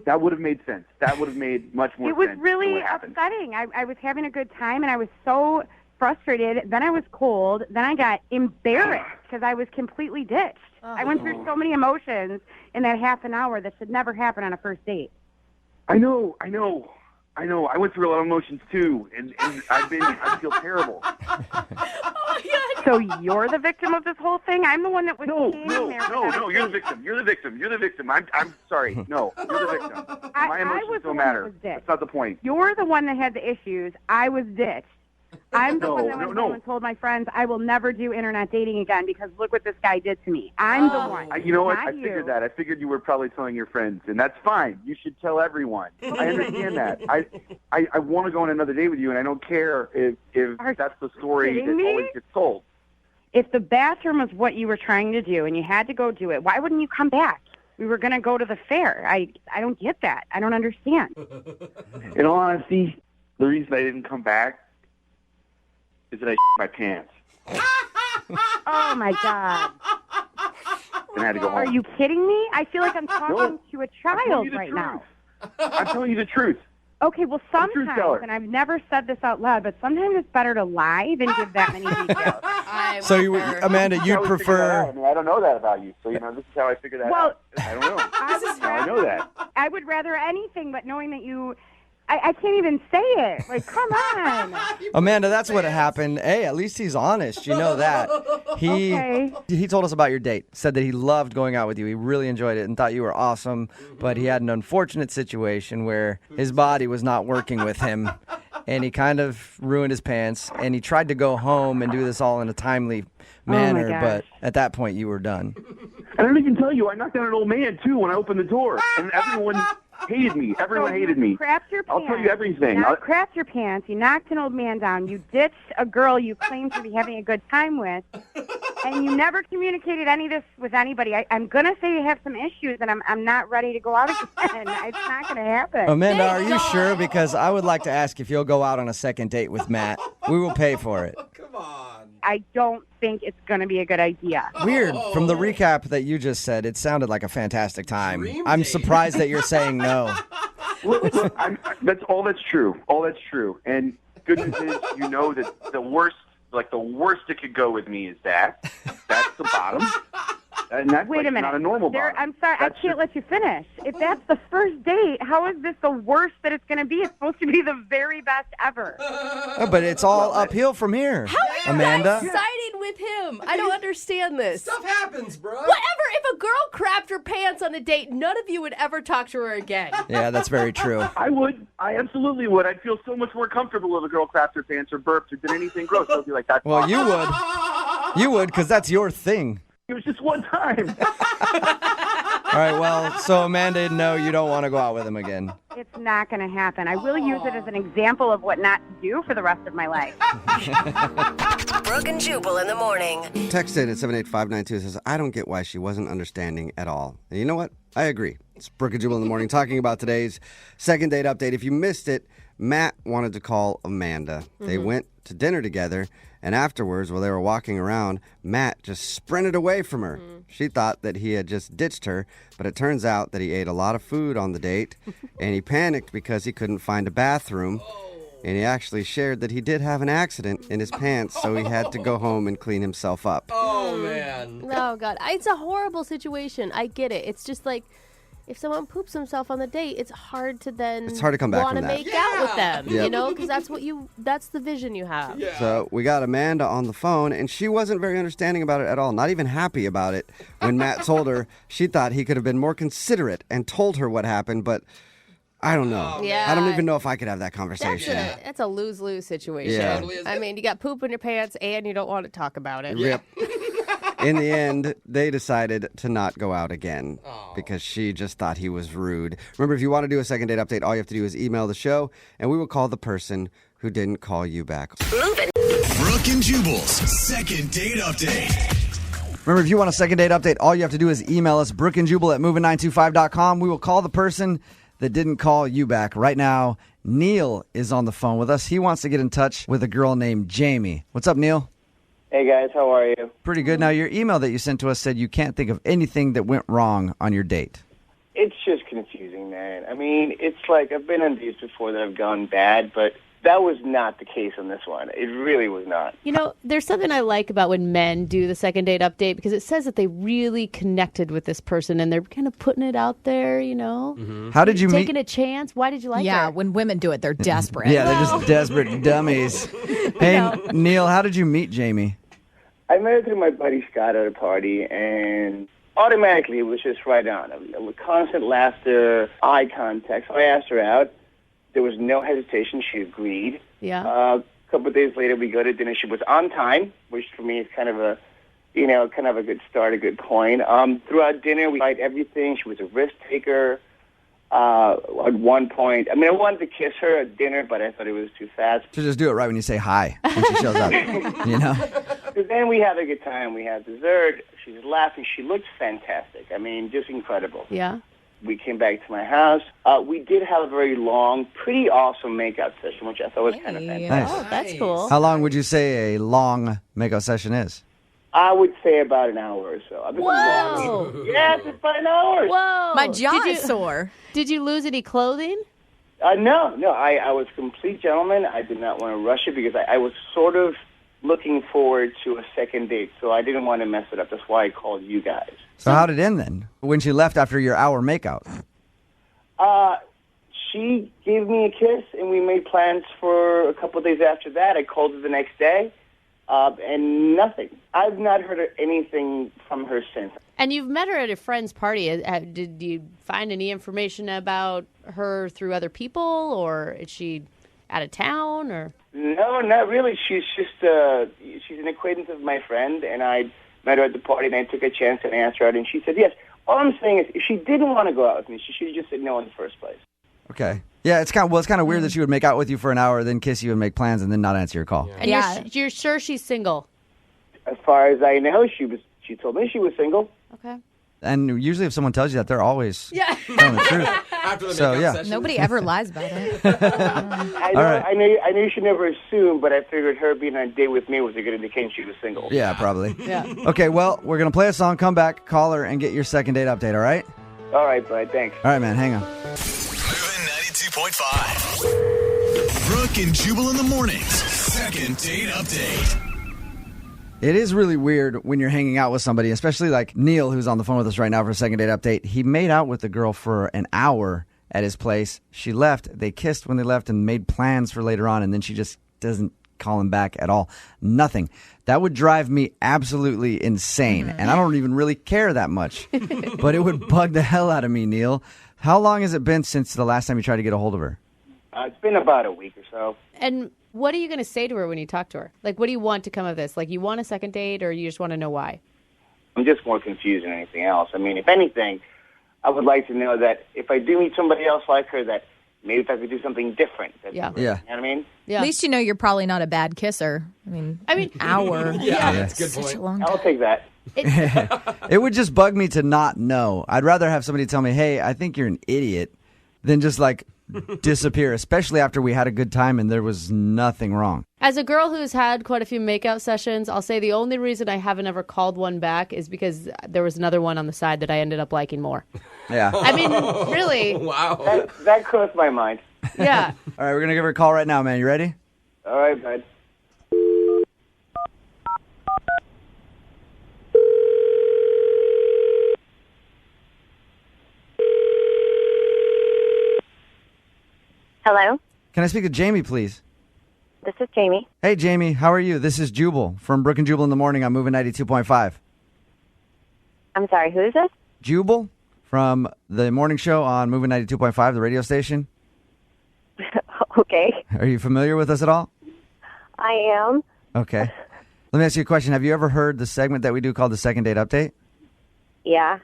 That would have made sense. That would have made much more sense. It was really upsetting. I was having a good time, and I was so frustrated. Then I was cold. Then I got embarrassed because I was completely ditched. I went through so many emotions in that half an hour that should never happen on a first date. I know. I went through a lot of emotions too, and I feel terrible. So you're the victim of this whole thing? I'm the one that was standing there. No, you're the victim. I'm sorry. No, you're the victim. My emotions don't matter. That's not the point. You're the one that had the issues. I was ditched. I'm the one that went home and told my friends I will never do internet dating again because look what this guy did to me. I'm the one. You know what? Not I figured that. I figured you were probably telling your friends, and that's fine. You should tell everyone. I understand that. I want to go on another date with you, and I don't care if that's the story that always gets told. If the bathroom was what you were trying to do and you had to go do it, why wouldn't you come back? We were going to go to the fair. I don't get that. I don't understand. In all honesty, the reason I didn't come back is that I my pants. Oh, my God. And I had to go home. Are you kidding me? I feel like I'm talking to a child right now. I'm telling you the truth. Okay, well, sometimes, and I've never said this out loud, but sometimes it's better to lie than give that many details. So, Amanda, you'd prefer... I mean, I don't know that about you. So, this is how I figured that out. I don't know. I know that. I would rather anything but knowing that you... I can't even say it. Like, come on. Amanda, that's what happened. Hey, at least he's honest. You know that. He told us about your date. Said that he loved going out with you. He really enjoyed it and thought you were awesome. But he had an unfortunate situation where his body was not working with him. And he kind of ruined his pants. And he tried to go home and do this all in a timely manner. But at that point, you were done. I don't even tell you. I knocked down an old man, too, when I opened the door. And everyone... hated me. Everyone hated me. Crapped your pants. I'll tell you everything. You crapped your pants. You knocked an old man down. You ditched a girl you claimed to be having a good time with. And you never communicated any of this with anybody. I'm going to say you have some issues, and I'm not ready to go out again. It's not going to happen. Amanda, are you sure? Because I would like to ask if you'll go out on a second date with Matt. We will pay for it. Come on. I don't think it's going to be a good idea. Weird. From the recap that you just said, it sounded like a fantastic time. I'm surprised that you're saying no. Look, that's true. All that's true. And good news is, that the worst it could go with me is that. That's the bottom. And that's Wait like a minute. not a normal bottom. I'm sorry, I can't let you finish. If that's the first date, how is this the worst that it's going to be? It's supposed to be the very best ever. Oh, but it's all uphill from here. How are you Amanda? guys siding with him? I don't understand this. Stuff happens, bro. Whatever. If a girl crapped her pants on a date, none of you would ever talk to her again. Yeah, that's very true. I would. I absolutely would. I'd feel so much more comfortable if a girl crapped her pants or burped or did anything gross. I'd be like, that's Well, awesome. you would. You would, because that's your thing. It was just one time. All right, well, so Amanda, no, you don't want to go out with him again. It's not going to happen. I will use it as an example of what not to do for the rest of my life. Brooke and Jubal in the morning. Texted at 78592 says, I don't get why she wasn't understanding at all. And you know what? I agree. It's Brooke and Jubal in the morning talking about today's second date update. If you missed it, Matt wanted to call Amanda. They went to dinner together, and afterwards, while they were walking around, Matt just sprinted away from her. She thought that he had just ditched her, but it turns out that he ate a lot of food on the date, and he panicked because he couldn't find a bathroom. And he actually shared that he did have an accident in his pants, so he had to go home and clean himself up. Oh, man. Oh, God. It's a horrible situation. I get it. It's just like, if someone poops himself on the date, it's hard to then It's hard to come back want to from that. make out with them, Yep. you know, because that's the vision you have. Yeah. So we got Amanda on the phone, and she wasn't very understanding about it at all, not even happy about it. When Matt told her, she thought he could have been more considerate and told her what happened, but I don't know. Yeah. I don't even know if I could have that conversation. That's a lose-lose situation. Yeah. Totally is. I mean, you got poop in your pants and you don't want to talk about it. Rip. In the end, they decided to not go out again because she just thought he was rude. Remember, if you want to do a second date update, all you have to do is email the show, and we will call the person who didn't call you back. Brooke and Jubal's second date update. Remember, if you want a second date update, all you have to do is email us, brookeandjubal@moving925.com. We will call the person that didn't call you back. Right now, Neil is on the phone with us. He wants to get in touch with a girl named Jamie. What's up, Neil? Hey, guys. How are you? Pretty good. Now, your email that you sent to us said you can't think of anything that went wrong on your date. It's just confusing, man. I mean, it's like I've been on dates before that have gone bad, but that was not the case on this one. It really was not. You know, there's something I like about when men do the second date update because it says that they really connected with this person and they're kind of putting it out there, you know? How did you meet? Taking a chance. Why did you like Yeah, her? when women do it, they're desperate. Yeah, they're just desperate dummies. Hey, Neil, how did you meet Jamie? I met her through my buddy Scott at a party, and automatically it was just right on. With constant laughter, eye contact. So I asked her out. There was no hesitation. She agreed. Yeah. A couple of days later, we go to dinner. She was on time, which for me is kind of a good start, a good point. Throughout dinner, we tried everything. She was a risk taker. At one point, I mean, I wanted to kiss her at dinner, but I thought it was too fast. So just do it right when you say hi when she shows up. You know? So then we had a good time. We had dessert. She was laughing. She looked fantastic. I mean, just incredible. Yeah. We came back to my house. We did have a very long, pretty awesome makeout session, which I thought was kind of fantastic. Nice. Oh, that's cool. How long would you say a long makeout session is? I would say about an hour or so. Whoa. Yes, it's about an hour. Whoa. My jaw Did you- is sore. Did you lose any clothing? No. I was a complete gentleman. I did not want to rush it because I was sort of looking forward to a second date, so I didn't want to mess it up. That's why I called you guys. So how did it end then? When she left after your hour makeout? She gave me a kiss, and we made plans for a couple of days after that. I called her the next day, and nothing. I've not heard anything from her since. And you've met her at a friend's party. Did you find any information about her through other people, or is she out of town, or? No, not really. She's just she's an acquaintance of my friend, and I met her at the party, and I took a chance and asked her out, and she said yes. All I'm saying is, if she didn't want to go out with me, she should have just said no in the first place. Okay. Yeah, it's kind of weird that she would make out with you for an hour, then kiss you and make plans, and then not answer your call. And you're sure she's single? As far as I know, she told me she was single. Okay. And usually if someone tells you that, they're always telling the truth. After the So, makeup yeah. session. Nobody ever lies about it. I know, All right. I knew you should never assume, but I figured her being on a date with me was a good indication she was single. Yeah, probably. Yeah. Okay, well, we're going to play a song, come back, call her, and get your second date update, all right? All right, bud. Thanks. All right, man, hang on. Moving 92.5. Brooke and Jubal in the mornings. Second date update. It is really weird when you're hanging out with somebody, especially like Neil, who's on the phone with us right now for a second date update. He made out with the girl for an hour at his place. She left. They kissed when they left and made plans for later on, and then she just doesn't call him back at all. Nothing. That would drive me absolutely insane, and I don't even really care that much. But it would bug the hell out of me, Neil. How long has it been since the last time you tried to get a hold of her? It's been about a week or so. And what are you going to say to her when you talk to her? Like, what do you want to come of this? Like, you want a second date, or you just want to know why? I'm just more confused than anything else. I mean, if anything, I would like to know that if I do meet somebody else like her, that maybe if I could do something different. Yeah. You know what I mean? Yeah. At least you know you're probably not a bad kisser. I mean, an hour. That's a good Such point. a long I'll time. take that. It would just bug me to not know. I'd rather have somebody tell me, hey, I think you're an idiot, than just like disappear, especially after we had a good time and there was nothing wrong. As a girl who's had quite a few makeout sessions, I'll say the only reason I haven't ever called one back is because there was another one on the side that I ended up liking more. Yeah. I mean, really. Wow. That crossed my mind. Yeah. All right, we're going to give her a call right now, man. You ready? All right, bud. Hello, Can I speak to Jamie, please? this is Jamie. Hey, Jamie, how are you? This is Jubal from Brooke and Jubal in the Morning on Moving 92.5. I'm sorry, who is this? Jubal from the morning show on Moving 92.5, the radio station. Okay, Are you familiar with us at all? I am. Okay. Let me ask you a question. Have you ever heard the segment that we do called the Second Date Update? Yeah.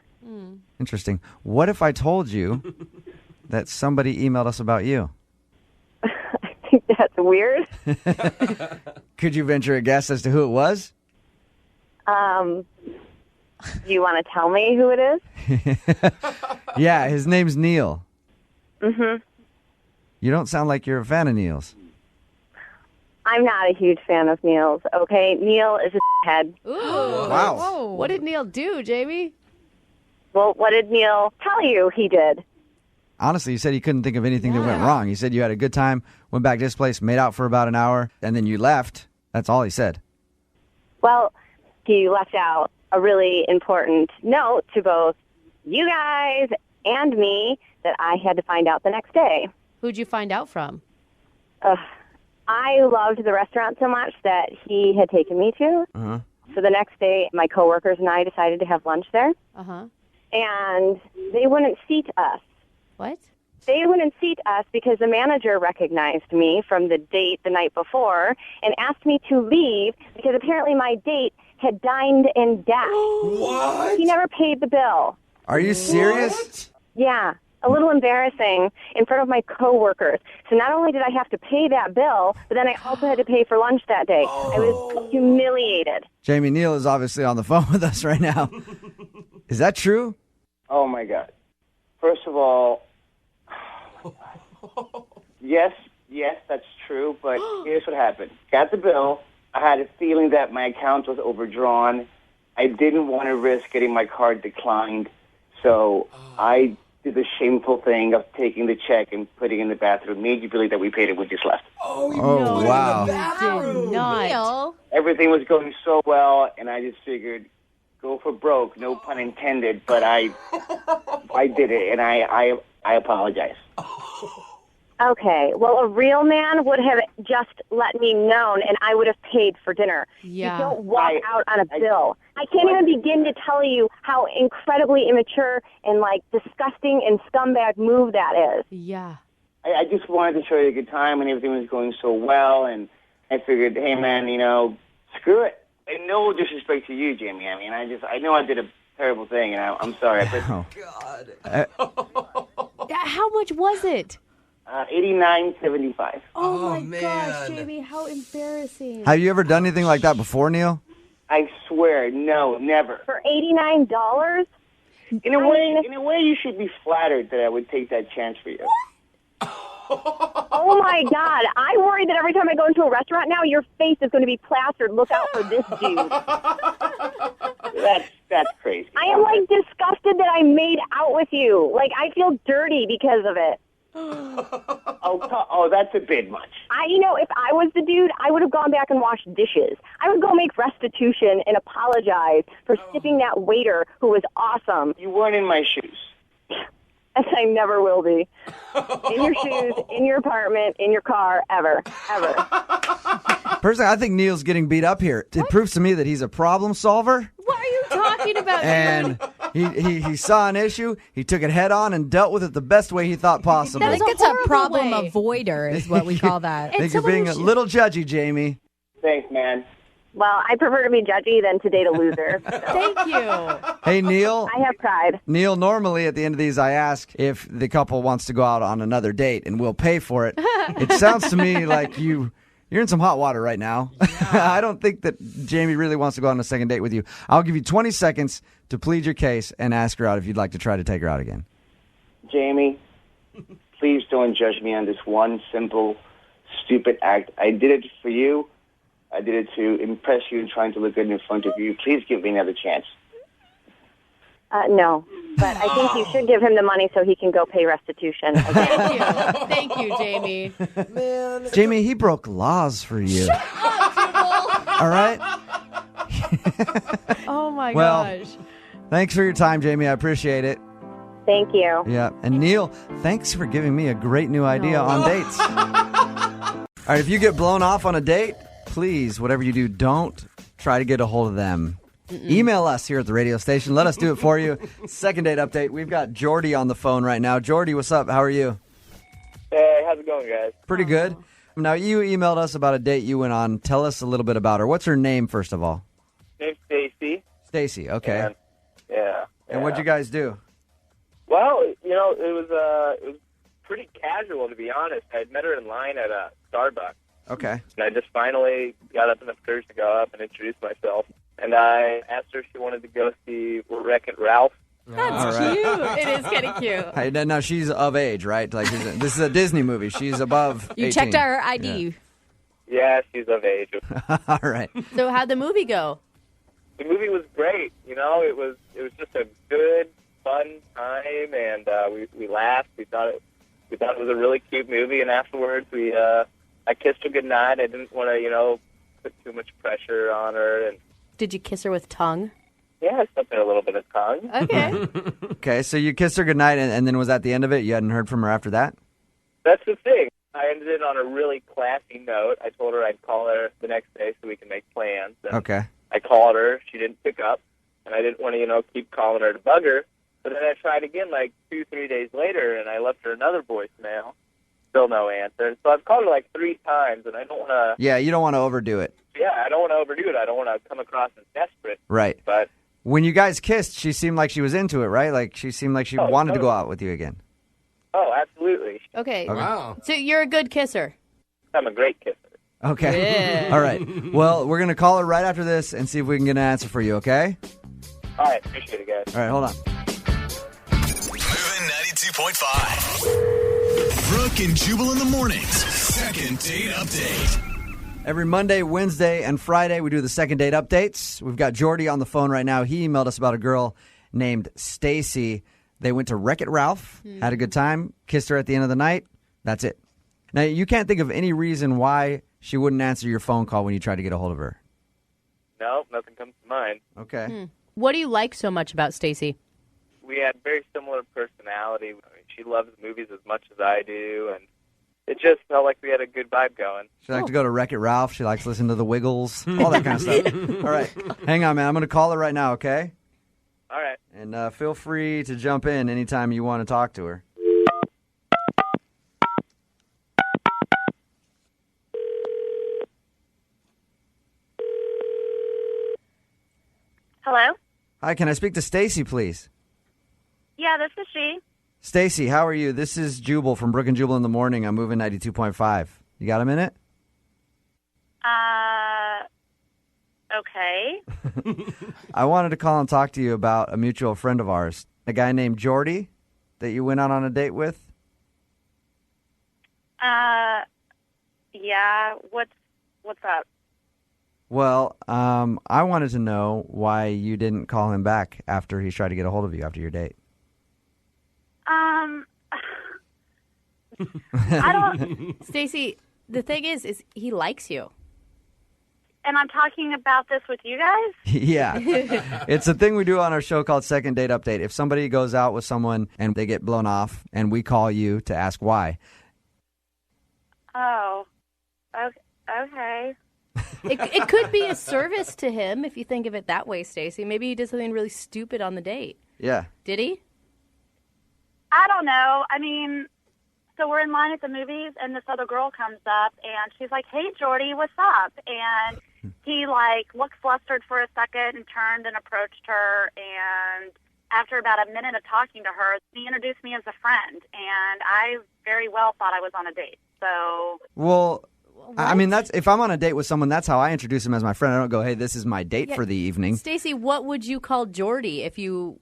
Interesting. What if I told you that somebody emailed us about you? I think that's weird. Could you venture a guess as to who it was? Do you want to tell me who it is? Yeah, his name's Neil. Mm-hmm. You don't sound like you're a fan of Neil's. I'm not a huge fan of Neil's, okay? Neil is a head. Ooh. Wow. Whoa. What did Neil do, Jamie? Well, what did Neil tell you he did? Honestly, you said you couldn't think of anything that went wrong. You said you had a good time, went back to his place, made out for about an hour, and then you left. That's all he said. Well, he left out a really important note to both you guys and me that I had to find out the next day. Who'd you find out from? I loved the restaurant so much that he had taken me to. Uh-huh. So the next day, my coworkers and I decided to have lunch there, Uh-huh. and they wouldn't seat us. What? They wouldn't seat us because the manager recognized me from the date the night before and asked me to leave because apparently my date had dined and dashed. What? He never paid the bill. Are you serious? Yeah, a little embarrassing in front of my coworkers. So not only did I have to pay that bill, but then I also had to pay for lunch that day. I was humiliated. Jamie, Neil is obviously on the phone with us right now. Is that true? Oh, my God. First of all, yes, that's true, but here's what happened. Got the bill. I had a feeling that my account was overdrawn. I didn't want to risk getting my card declined, so I did the shameful thing of taking the check and putting it in the bathroom. Made you believe that we paid it, we just left. Oh, wow. Did not. Neil. Everything was going so well, and I just figured, go for broke, no pun intended, but I did it, and I apologize. Okay, well, a real man would have just let me know, and I would have paid for dinner. Yeah. You don't walk out on a bill. I can't even begin to tell you how incredibly immature and, disgusting and scumbag move that is. Yeah. I just wanted to show you a good time, and everything was going so well, and I figured, hey, man, screw it. And no disrespect to you, Jamie. I mean, I know I did a terrible thing, and I'm sorry. But How much was it? $89.75. Oh, my man. gosh, Jamie, how embarrassing. Have you ever done anything like that before, Neil? I swear, no, never. For $89? In a way, you should be flattered that I would take that chance for you. Oh, my God. I worry that every time I go into a restaurant now, your face is going to be plastered. Look out for this dude. That's crazy. I am, disgusted that I made out with you. I feel dirty because of it. Oh, that's a bit much. If I was the dude, I would have gone back and washed dishes. I would go make restitution and apologize for tipping that waiter who was awesome. You weren't in my shoes. And I never will be. In your shoes, in your apartment, in your car, ever. Personally, I think Neil's getting beat up here. It proves to me that he's a problem solver. What are you talking about? And he saw an issue, he took it head on and dealt with it the best way he thought possible. I think it's a problem avoider is what we call that. I think you're being a little judgy, Jamie. Thanks, man. Well, I prefer to be judgy than to date a loser. Thank you. Hey, Neil. I have pride. Neil, normally at the end of these, I ask if the couple wants to go out on another date, and we'll pay for it. It sounds to me like you're in some hot water right now. I don't think that Jamie really wants to go on a second date with you. I'll give you 20 seconds to plead your case and ask her out if you'd like to try to take her out again. Jamie, please don't judge me on this one simple, stupid act. I did it for you. I did it to impress you and trying to look good in front of you. Please give me another chance. No, but I think you should give him the money so he can go pay restitution. Thank you, Jamie. Man. Jamie, he broke laws for you. All right? Oh, my Well, gosh. Thanks for your time, Jamie. I appreciate it. Thank you. Yeah. And Neil, thanks for giving me a great new idea on dates. All right, if you get blown off on a date, please, whatever you do, don't try to get a hold of them. Email us here at the radio station. Let us do it for you. Second date update. We've got Jordy on the phone right now. Jordy, what's up? How are you? Hey, how's it going, guys? Pretty good. Now, you emailed us about a date you went on. Tell us a little bit about her. What's her name, first of all? Name's Stacy. Stacy, okay. And, yeah. And what'd you guys do? Well, it was pretty casual, to be honest. I had met her in line at a Starbucks. Okay. And I just finally got up enough courage to go up and introduce myself. And I asked her if she wanted to go see Wreck-It Ralph. That's cute. It is kind of cute. Hey, now she's of age, right? Like this is a Disney movie. She's above 18. You checked our ID. Yeah, she's of age. All right. So how'd the movie go? The movie was great. It was just a good, fun time, and we laughed. We thought it was a really cute movie. And afterwards, I kissed her goodnight. I didn't want to, put too much pressure on her. And Did you kiss her with tongue? yeah, something a little bit of tongue. Okay. Okay, so you kissed her goodnight, and then was that the end of it? You hadn't heard from her after that? That's the thing. I ended it on a really classy note. I told her I'd call her the next day so we can make plans. And Okay. I called her. She didn't pick up, and I didn't want to, keep calling her to bug her. But then I tried again 2-3 days later, and I left her another voicemail. Still no answer. And so I've called her 3 times, and I don't want to... Yeah, you don't want to overdo it. Yeah, I don't want to overdo it. I don't want to come across as desperate. Right. But when you guys kissed, she seemed like she was into it, right? Like she seemed like she wanted to go out with you again. Oh, absolutely. Okay. Wow. So you're a good kisser. I'm a great kisser. Okay. Yeah. All right. Well, we're going to call her right after this and see if we can get an answer for you, okay? All right. Appreciate it, guys. All right, hold on. Moving 92.5. Brooke and Jubal in the mornings. Second date update. Every Monday, Wednesday, and Friday, we do the second date updates. We've got Jordy on the phone right now. He emailed us about a girl named Stacy. They went to Wreck-It Ralph, had a good time, kissed her at the end of the night. That's it. Now, you can't think of any reason why she wouldn't answer your phone call when you tried to get a hold of her. No, nothing comes to mind. Okay. What do you like so much about Stacy? We had very similar personality. I mean, she loves movies as much as I do, and it just felt like we had a good vibe going. She likes to go to Wreck-It Ralph. She likes to listen to the Wiggles, all that kind of stuff. All right. Hang on, man. I'm going to call her right now, okay? All right. And feel free to jump in anytime you want to talk to her. Hello? Hi, can I speak to Stacy, please? Yeah, this is she. Stacy, how are you? This is Jubal from Brooke and Jubal in the morning. I'm moving 92.5. You got a minute? Okay. I wanted to call and talk to you about a mutual friend of ours, a guy named Jordy that you went out on a date with. Yeah, what's up? Well, I wanted to know why you didn't call him back after he tried to get a hold of you after your date. I don't. Stacey, the thing is he likes you. And I'm talking about this with you guys. Yeah. It's a thing we do on our show called Second Date Update. If somebody goes out with someone and they get blown off and we call you to ask why. Oh, okay. It could be a service to him if you think of it that way, Stacey. Maybe he did something really stupid on the date. Yeah. Did he? I don't know. I mean, so we're in line at the movies, and this other girl comes up, and she's like, "Hey, Jordy, what's up?" And he, looked flustered for a second and turned and approached her, and after about a minute of talking to her, he introduced me as a friend, and I very well thought I was on a date. So... Well... I mean, that's if I'm on a date with someone, that's how I introduce him as my friend. I don't go, "Hey, this is my date for the evening." Stacey, what would you call Jordy if you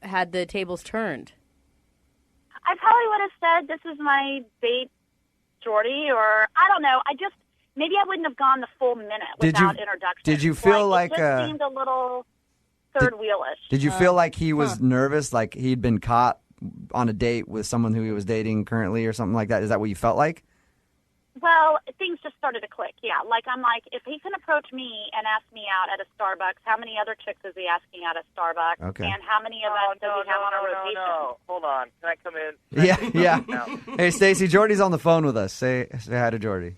had the tables turned? I probably would have said, "This is my date, Jordy," or I don't know. Maybe I wouldn't have gone the full minute without introduction. Did you feel it just seemed a little third wheelish. Did you feel like he was nervous, like he'd been caught on a date with someone who he was dating currently or something like that? Is that what you felt like? Well, things just started to click, yeah. I'm like, if he can approach me and ask me out at a Starbucks, how many other chicks is he asking out at Starbucks? Okay. And how many of us does he have on a rotation? No. Hold on. Can I come in? Yeah. Hey, Stacey, Jordy's on the phone with us. Say hi to Jordy.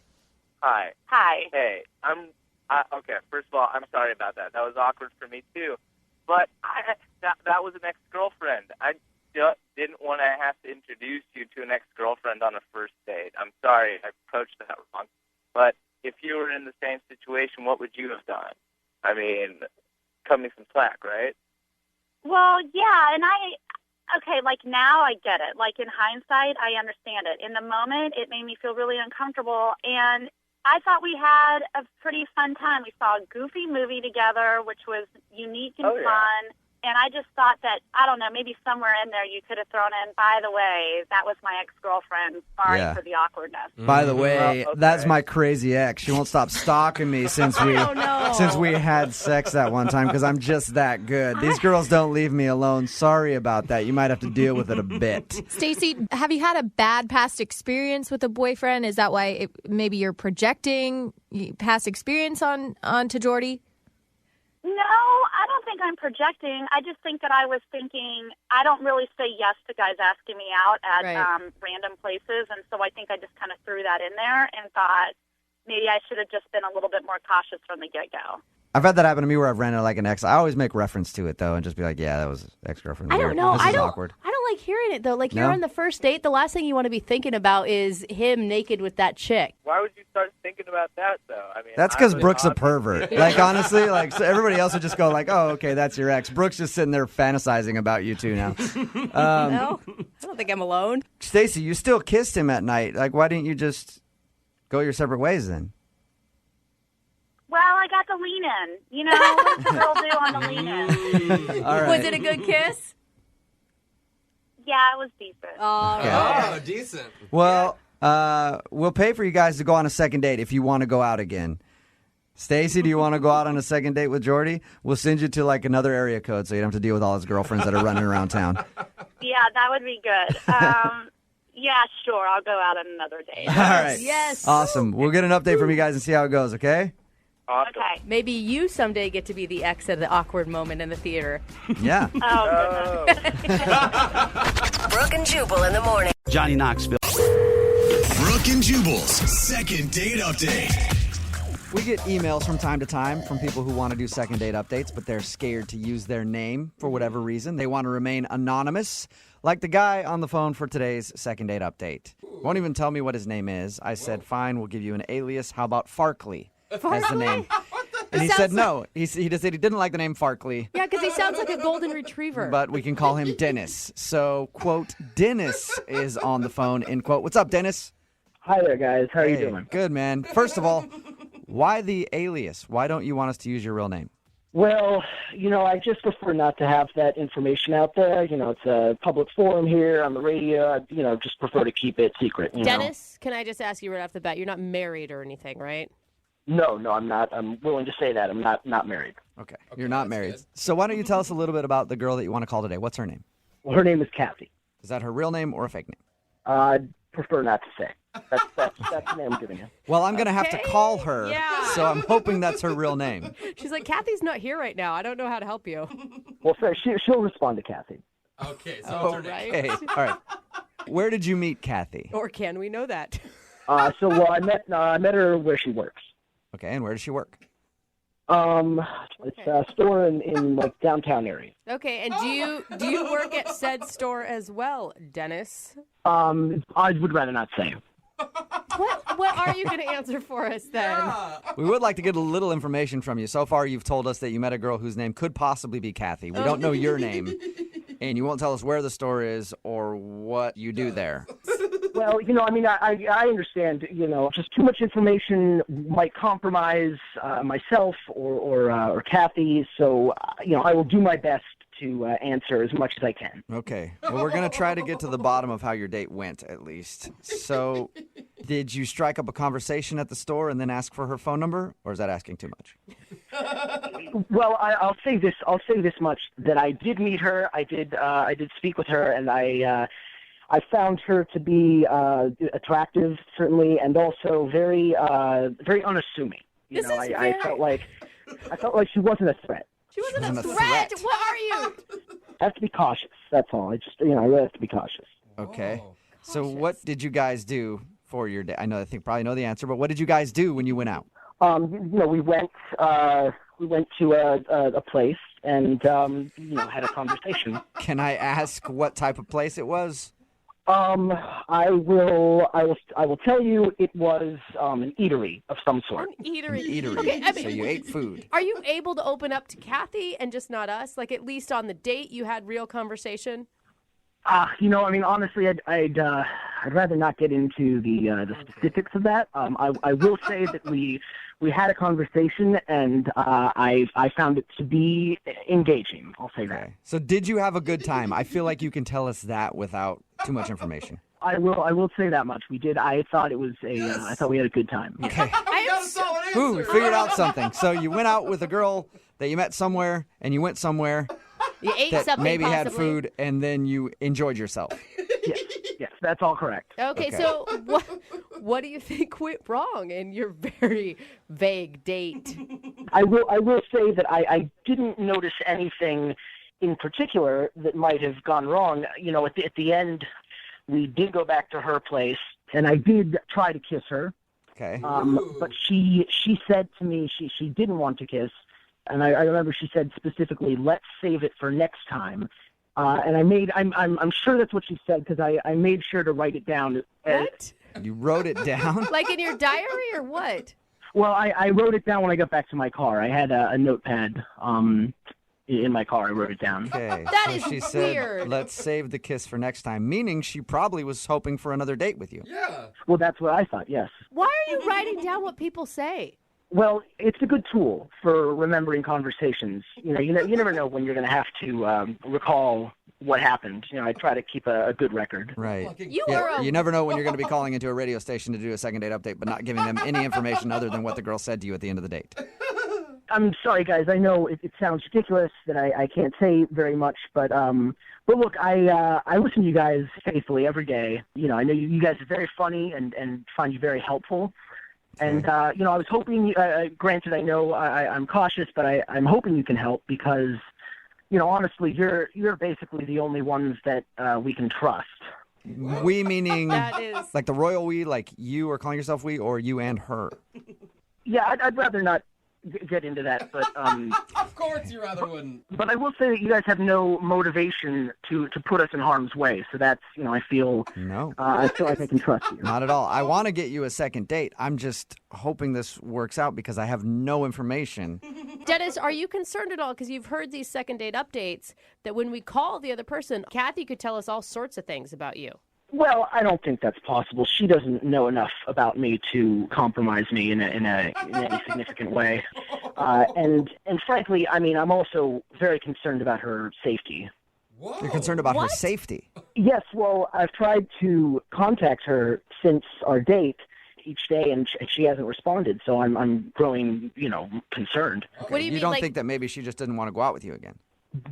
Hi. Hi. Hey, okay, first of all, I'm sorry about that. That was awkward for me, too. But that was an ex-girlfriend. I didn't want to have to introduce you to an ex-girlfriend on a first date. I'm sorry I approached that wrong. But if you were in the same situation, what would you have done? I mean, cut me some slack, right? Well, yeah, and now I get it. In hindsight, I understand it. In the moment, it made me feel really uncomfortable, and I thought we had a pretty fun time. We saw a goofy movie together, which was unique and fun. And I just thought that, I don't know, maybe somewhere in there you could have thrown in, by the way, that was my ex-girlfriend. Sorry for the awkwardness. By the way, that's my crazy ex. She won't stop stalking me since we had sex that one time because I'm just that good. These girls don't leave me alone. Sorry about that. You might have to deal with it a bit. Stacey, have you had a bad past experience with a boyfriend? Is that why maybe you're projecting past experience onto Jordy? No, I don't think I'm projecting. I just think that I was thinking I don't really say yes to guys asking me out at random places, and so I think I just kind of threw that in there and thought maybe I should have just been a little bit more cautious from the get-go. I've had that happen to me where I've ran into an ex. I always make reference to it, though, and just be like, yeah, that was ex-girlfriend. I don't know. This is awkward. I don't like hearing it, though. You're on the first date, the last thing you want to be thinking about is him naked with that chick. Why would you start thinking about that, though? I mean, that's because Brooke's a pervert. Honestly, so everybody else would just go oh, okay, that's your ex. Brooke's just sitting there fantasizing about you two now. No, I don't think I'm alone. Stacey, you still kissed him at night. Why didn't you just go your separate ways then? Well, I got the lean in. You know, what does a girl do on the lean in? All right. Was it a good kiss? Yeah, it was decent. Oh, decent. Well, we'll pay for you guys to go on a second date if you want to go out again. Stacey, do you want to go out on a second date with Jordy? We'll send you to another area code so you don't have to deal with all his girlfriends that are running around town. Yeah, that would be good. Yeah, sure. I'll go out on another date. All right. Yes. Awesome. We'll get an update from you guys and see how it goes, okay? Awesome. Okay. Maybe you someday get to be the ex at the awkward moment in the theater. Yeah. Oh, Brooke and Jubal in the morning. Johnny Knoxville. Brooke and Jubal's second date update. We get emails from time to time from people who want to do second date updates, but they're scared to use their name for whatever reason. They want to remain anonymous, like the guy on the phone for today's second date update. Won't even tell me what his name is. I said, fine, we'll give you an alias. How about Farkley as the name? And he said no. He just said he didn't like the name Farkley. Yeah, because he sounds like a golden retriever. But we can call him Dennis. So, quote, Dennis is on the phone, end quote. What's up, Dennis? Hi there, guys. How are you doing? Good, man. First of all, why the alias? Why don't you want us to use your real name? Well, I just prefer not to have that information out there. It's a public forum here on the radio. I, just prefer to keep it secret. Dennis, can I just ask you right off the bat, you're not married or anything, right? No, I'm not. I'm willing to say that. I'm not married. Okay. You're not married. Good. So why don't you tell us a little bit about the girl that you want to call today? What's her name? Well, her name is Kathy. Is that her real name or a fake name? prefer not to say. That's the name I'm giving you. Well, I'm going to have to call her, so I'm hoping that's her real name. She's like, Kathy's not here right now. I don't know how to help you. Well, sir, she'll respond to Kathy. Okay, so Okay, all right. Where did you meet Kathy? Or can we know that? I met her where she works. Okay, and where does she work? It's a store in like downtown area. Okay, and do you work at said store as well, Dennis? I would rather not say. What are you going to answer for us then? We would like to get a little information from you. So far, you've told us that you met a girl whose name could possibly be Kathy. We don't know your name, and you won't tell us where the store is or what you do there. Well, I understand, just too much information might compromise myself or Kathy, so, I will do my best to answer as much as I can. Okay. Well, we're going to try to get to the bottom of how your date went, at least. So, did you strike up a conversation at the store and then ask for her phone number, or is that asking too much? Well, I'll say this much, that I did meet her, I did speak with her, and I found her to be attractive, certainly, and also very unassuming. I felt like she wasn't a threat. She wasn't a threat. What are you? I have to be cautious. That's all. I really have to be cautious. Okay. So what did you guys do for your date? I probably know the answer, but what did you guys do when you went out? We went to a place and had a conversation. Can I ask what type of place it was? I will tell you it was an eatery of some sort. An eatery. Okay, so you ate food. Are you able to open up to Kathy and just not us? Like, at least on the date you had real conversation? Honestly, I'd rather not get into the specifics of that. I will say that we had a conversation, and I found it to be engaging. I'll say that. So did you have a good time? I feel like you can tell us that without too much information. I will say that much. We did. I thought it was I thought we had a good time. Okay. Ooh, we figured out something. So you went out with a girl that you met somewhere, and you went somewhere. You ate that something, maybe possibly. had food, and then you enjoyed yourself. Yes, that's all correct. Okay, so what do you think went wrong in your very vague date? I will say that I didn't notice anything in particular that might have gone wrong. At the end, we did go back to her place, and I did try to kiss her. Okay. But she said to me she didn't want to kiss. And I remember she said specifically, "Let's save it for next time." And I'm sure that's what she said, because I made sure to write it down. What? You wrote it down? Like in your diary or what? Well, I wrote it down when I got back to my car. I had a notepad in my car. I wrote it down. Okay. That is she weird. said, "Let's save the kiss for next time," meaning she probably was hoping for another date with you. Yeah. Well, that's what I thought, yes. Why are you writing down what people say? Well, it's a good tool for remembering conversations. You never know when you're going to have to recall what happened. I try to keep a good record. Right. You never know when you're going to be calling into a radio station to do a second date update, but not giving them any information other than what the girl said to you at the end of the date. I'm sorry, guys. I know it sounds ridiculous that I can't say very much, but look, I listen to you guys faithfully every day. I know you guys are very funny and find you very helpful. And, I was hoping, granted, I know I'm cautious, but I'm hoping you can help because, honestly, you're basically the only ones that we can trust. We meaning That is... like the royal we, like you are calling yourself we, or you and her? Yeah, I'd rather not get into that, but Of course you rather wouldn't. But I will say that you guys have no motivation to put us in harm's way. So that's, I feel No. I feel like I can trust you. Not at all. I want to get you a second date. I'm just hoping this works out because I have no information. Dennis, are you concerned at all? Because you've heard these second date updates that when we call the other person, Kathy could tell us all sorts of things about you. Well, I don't think that's possible. She doesn't know enough about me to compromise me in any significant way. And frankly, I'm also very concerned about her safety. Whoa. You're concerned about her safety. Yes, well, I've tried to contact her since our date each day, and she hasn't responded. So I'm growing, concerned. Okay. What do you mean, don't like- think that maybe she just didn't want to go out with you again?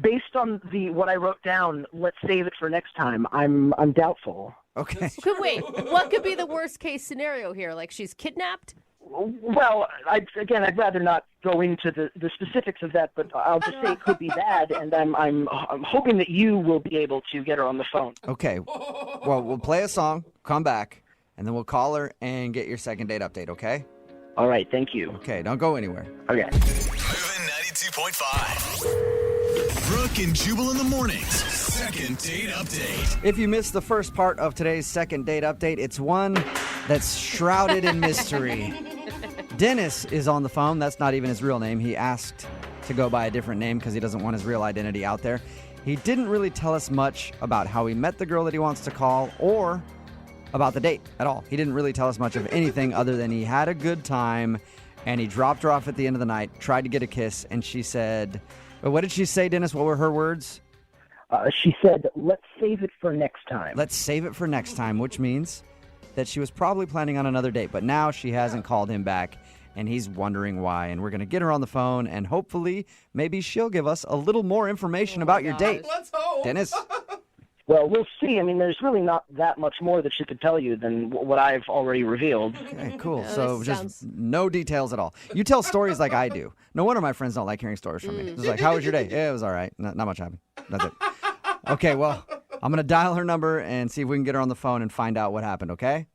Based on what I wrote down, let's save it for next time. I'm doubtful. Okay. Wait, what could be the worst case scenario here? Like she's kidnapped? Well, I'd rather not go into the specifics of that, but I'll just say it could be bad, and I'm hoping that you will be able to get her on the phone. Okay. Well, we'll play a song, come back, and then we'll call her and get your second date update, okay? All right, thank you. Okay, don't go anywhere. Okay. Moving 92.5. Brooke and Jubal in the mornings. Second date update. If you missed the first part of today's second date update, it's one that's shrouded in mystery. Dennis is on the phone. That's not even his real name. He asked to go by a different name because he doesn't want his real identity out there. He didn't really tell us much about how he met the girl that he wants to call or about the date at all. He didn't really tell us much of anything other than he had a good time and he dropped her off at the end of the night, tried to get a kiss, and she said, what did she say, Dennis? What were her words? She said, let's save it for next time. Let's save it for next time, which means that she was probably planning on another date, but now she hasn't called him back, and he's wondering why. And we're going to get her on the phone, and hopefully maybe she'll give us a little more information about your date. Let's hope. Dennis? Well, we'll see. I mean, there's really not that much more that she could tell you than what I've already revealed. Okay, cool. Yeah, So this just sounds- no details at all. You tell stories like I do. No wonder my friends don't like hearing stories from me. It's like, how was your day? Yeah, it was all right. Not much happened. That's it. Okay, well, I'm going to dial her number and see if we can get her on the phone and find out what happened, okay?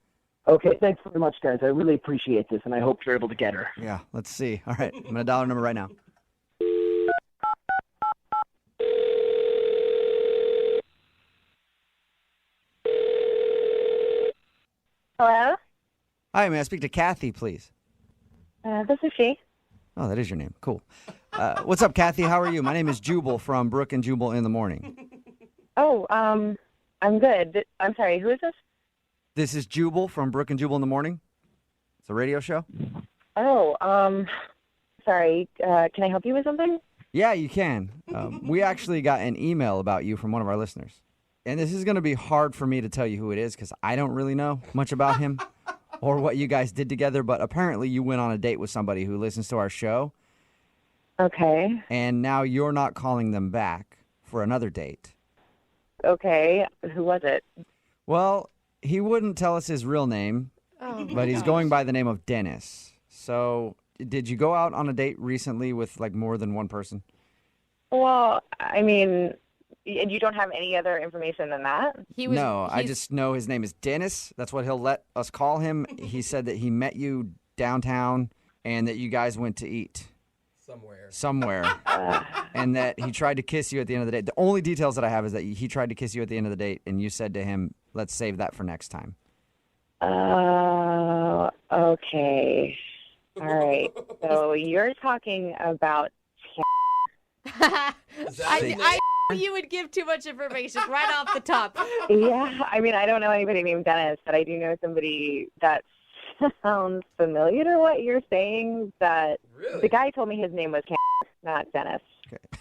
Okay, thanks very much, guys. I really appreciate this, and I hope you're able to get her. Yeah, let's see. All right, I'm going to dial her number right now. Hello? Hi, may I speak to Kathy, please? This is she. Oh, that is your name. Cool. What's up, Kathy? How are you? My name is Jubal from Brooke and Jubal in the morning. Oh, I'm good. I'm sorry, who is this? This is Jubal from Brooke and Jubal in the morning. It's a radio show. Oh, sorry. Can I help you with something? Yeah, you can. We actually got an email about you from one of our listeners. And this is going to be hard for me to tell you who it is because I don't really know much about him or what you guys did together. But apparently you went on a date with somebody who listens to our show. Okay. And now you're not calling them back for another date. Okay. Who was it? Well, he wouldn't tell us his real name, but he's going by the name of Dennis. So did you go out on a date recently with like more than one person? Well, I mean, and you don't have any other information than that? I just know his name is Dennis. That's what he'll let us call him. He said that he met you downtown and that you guys went to eat. Somewhere. And that he tried to kiss you at the end of the date. The only details that I have is that he tried to kiss you at the end of the date and you said to him, let's save that for next time. Okay. All right. So you're talking about... I you would give too much information right off the top. Yeah, I mean, I don't know anybody named Dennis, but I do know somebody that sounds familiar to what you're saying. That the guy told me his name was not Dennis.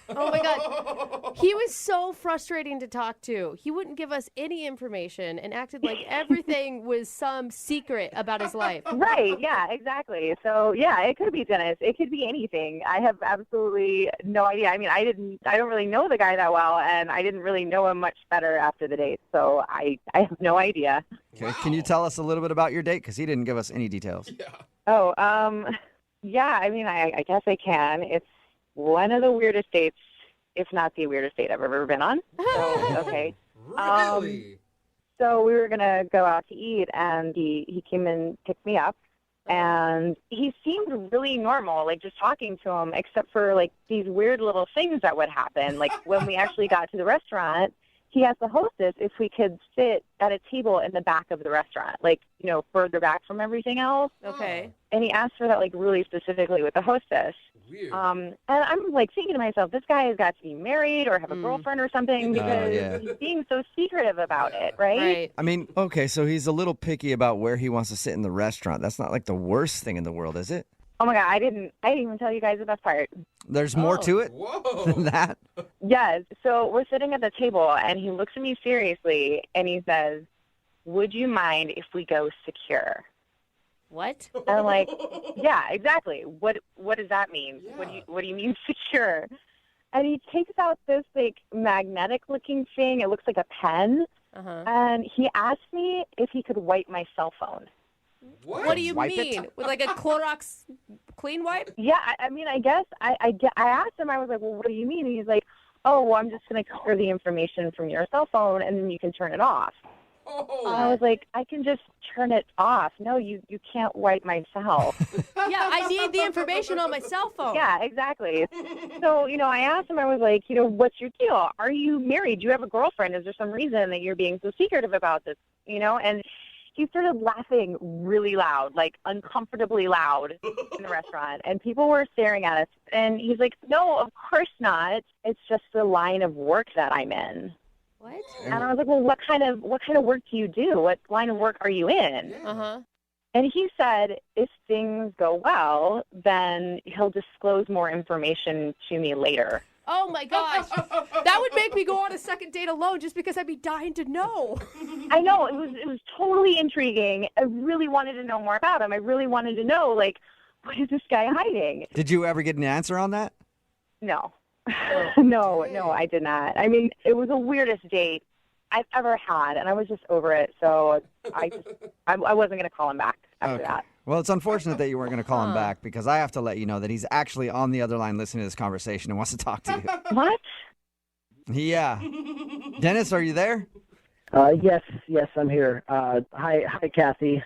Oh my God. He was so frustrating to talk to. He wouldn't give us any information and acted like everything was some secret about his life. Right, yeah, exactly. So, yeah, it could be Dennis. It could be anything. I have absolutely no idea. I mean, I don't really know the guy that well, and I didn't really know him much better after the date. So I have no idea. Okay. Can you tell us a little bit about your date? Because he didn't give us any details. Oh, yeah, I mean, I guess I can. It's one of the weirdest dates, if not the weirdest date I've ever been on. So, okay. Really? So we were going to go out to eat, and he came and picked me up. And he seemed really normal, like just talking to him, except for like these weird little things that would happen. Like when we actually got to the restaurant, he asked the hostess if we could sit at a table in the back of the restaurant, like, you know, further back from everything else. Okay. And he asked for that, like, really specifically with the hostess. Weird. And I'm, like, thinking to myself, this guy has got to be married or have a girlfriend or something because he's being so secretive about it, right? I mean, okay, so he's a little picky about where he wants to sit in the restaurant. That's not like the worst thing in the world, is it? Oh, my God, I didn't even tell you guys the best part. There's more to it than that? Yes. So we're sitting at the table, and he looks at me seriously, and he says, would you mind if we go secure? What? And I'm like, yeah, exactly. What does that mean? Yeah. What do you mean secure? And he takes out this like magnetic looking thing. It looks like a pen, And he asked me if he could wipe my cell phone. What do you Wipe mean? it? With like a Clorox clean wipe? Yeah, I mean, I guess I asked him. I was like, well, what do you mean? And he's like, oh, well, I'm just going to clear the information from your cell phone, and then you can turn it off. And I was like, I can just turn it off. No, you can't wipe my cell. Yeah, I need the information on my cell phone. Yeah, exactly. So, I asked him, I was like, what's your deal? Are you married? Do you have a girlfriend? Is there some reason that you're being so secretive about this? And he started laughing really loud, like uncomfortably loud in the restaurant. And people were staring at us. And he's like, no, of course not. It's just the line of work that I'm in. What? And I was like, well, what kind of work do you do? What line of work are you in? Uh-huh. And he said, if things go well, then he'll disclose more information to me later. Oh, my gosh. That would make me go on a second date alone just because I'd be dying to know. I know. It was totally intriguing. I really wanted to know more about him. I really wanted to know, what is this guy hiding? Did you ever get an answer on that? No. No, I did not. I mean, it was the weirdest date I've ever had, and I was just over it. So I wasn't going to call him back after that. Well, it's unfortunate that you weren't going to call him back because I have to let you know that he's actually on the other line listening to this conversation and wants to talk to you. What? Yeah. Dennis, are you there? Yes, I'm here. Hi, Kathy.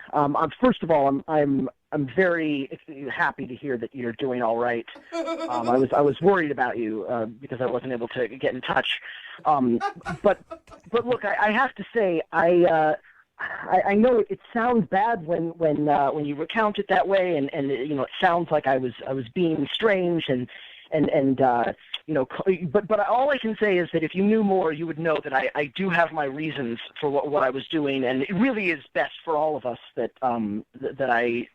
First of all, I'm very happy to hear that you're doing all right. I was worried about you because I wasn't able to get in touch. But look, I have to say, I know it sounds bad when you recount it that way, and it sounds like I was being strange but all I can say is that if you knew more, you would know that I do have my reasons for what I was doing, and it really is best for all of us that I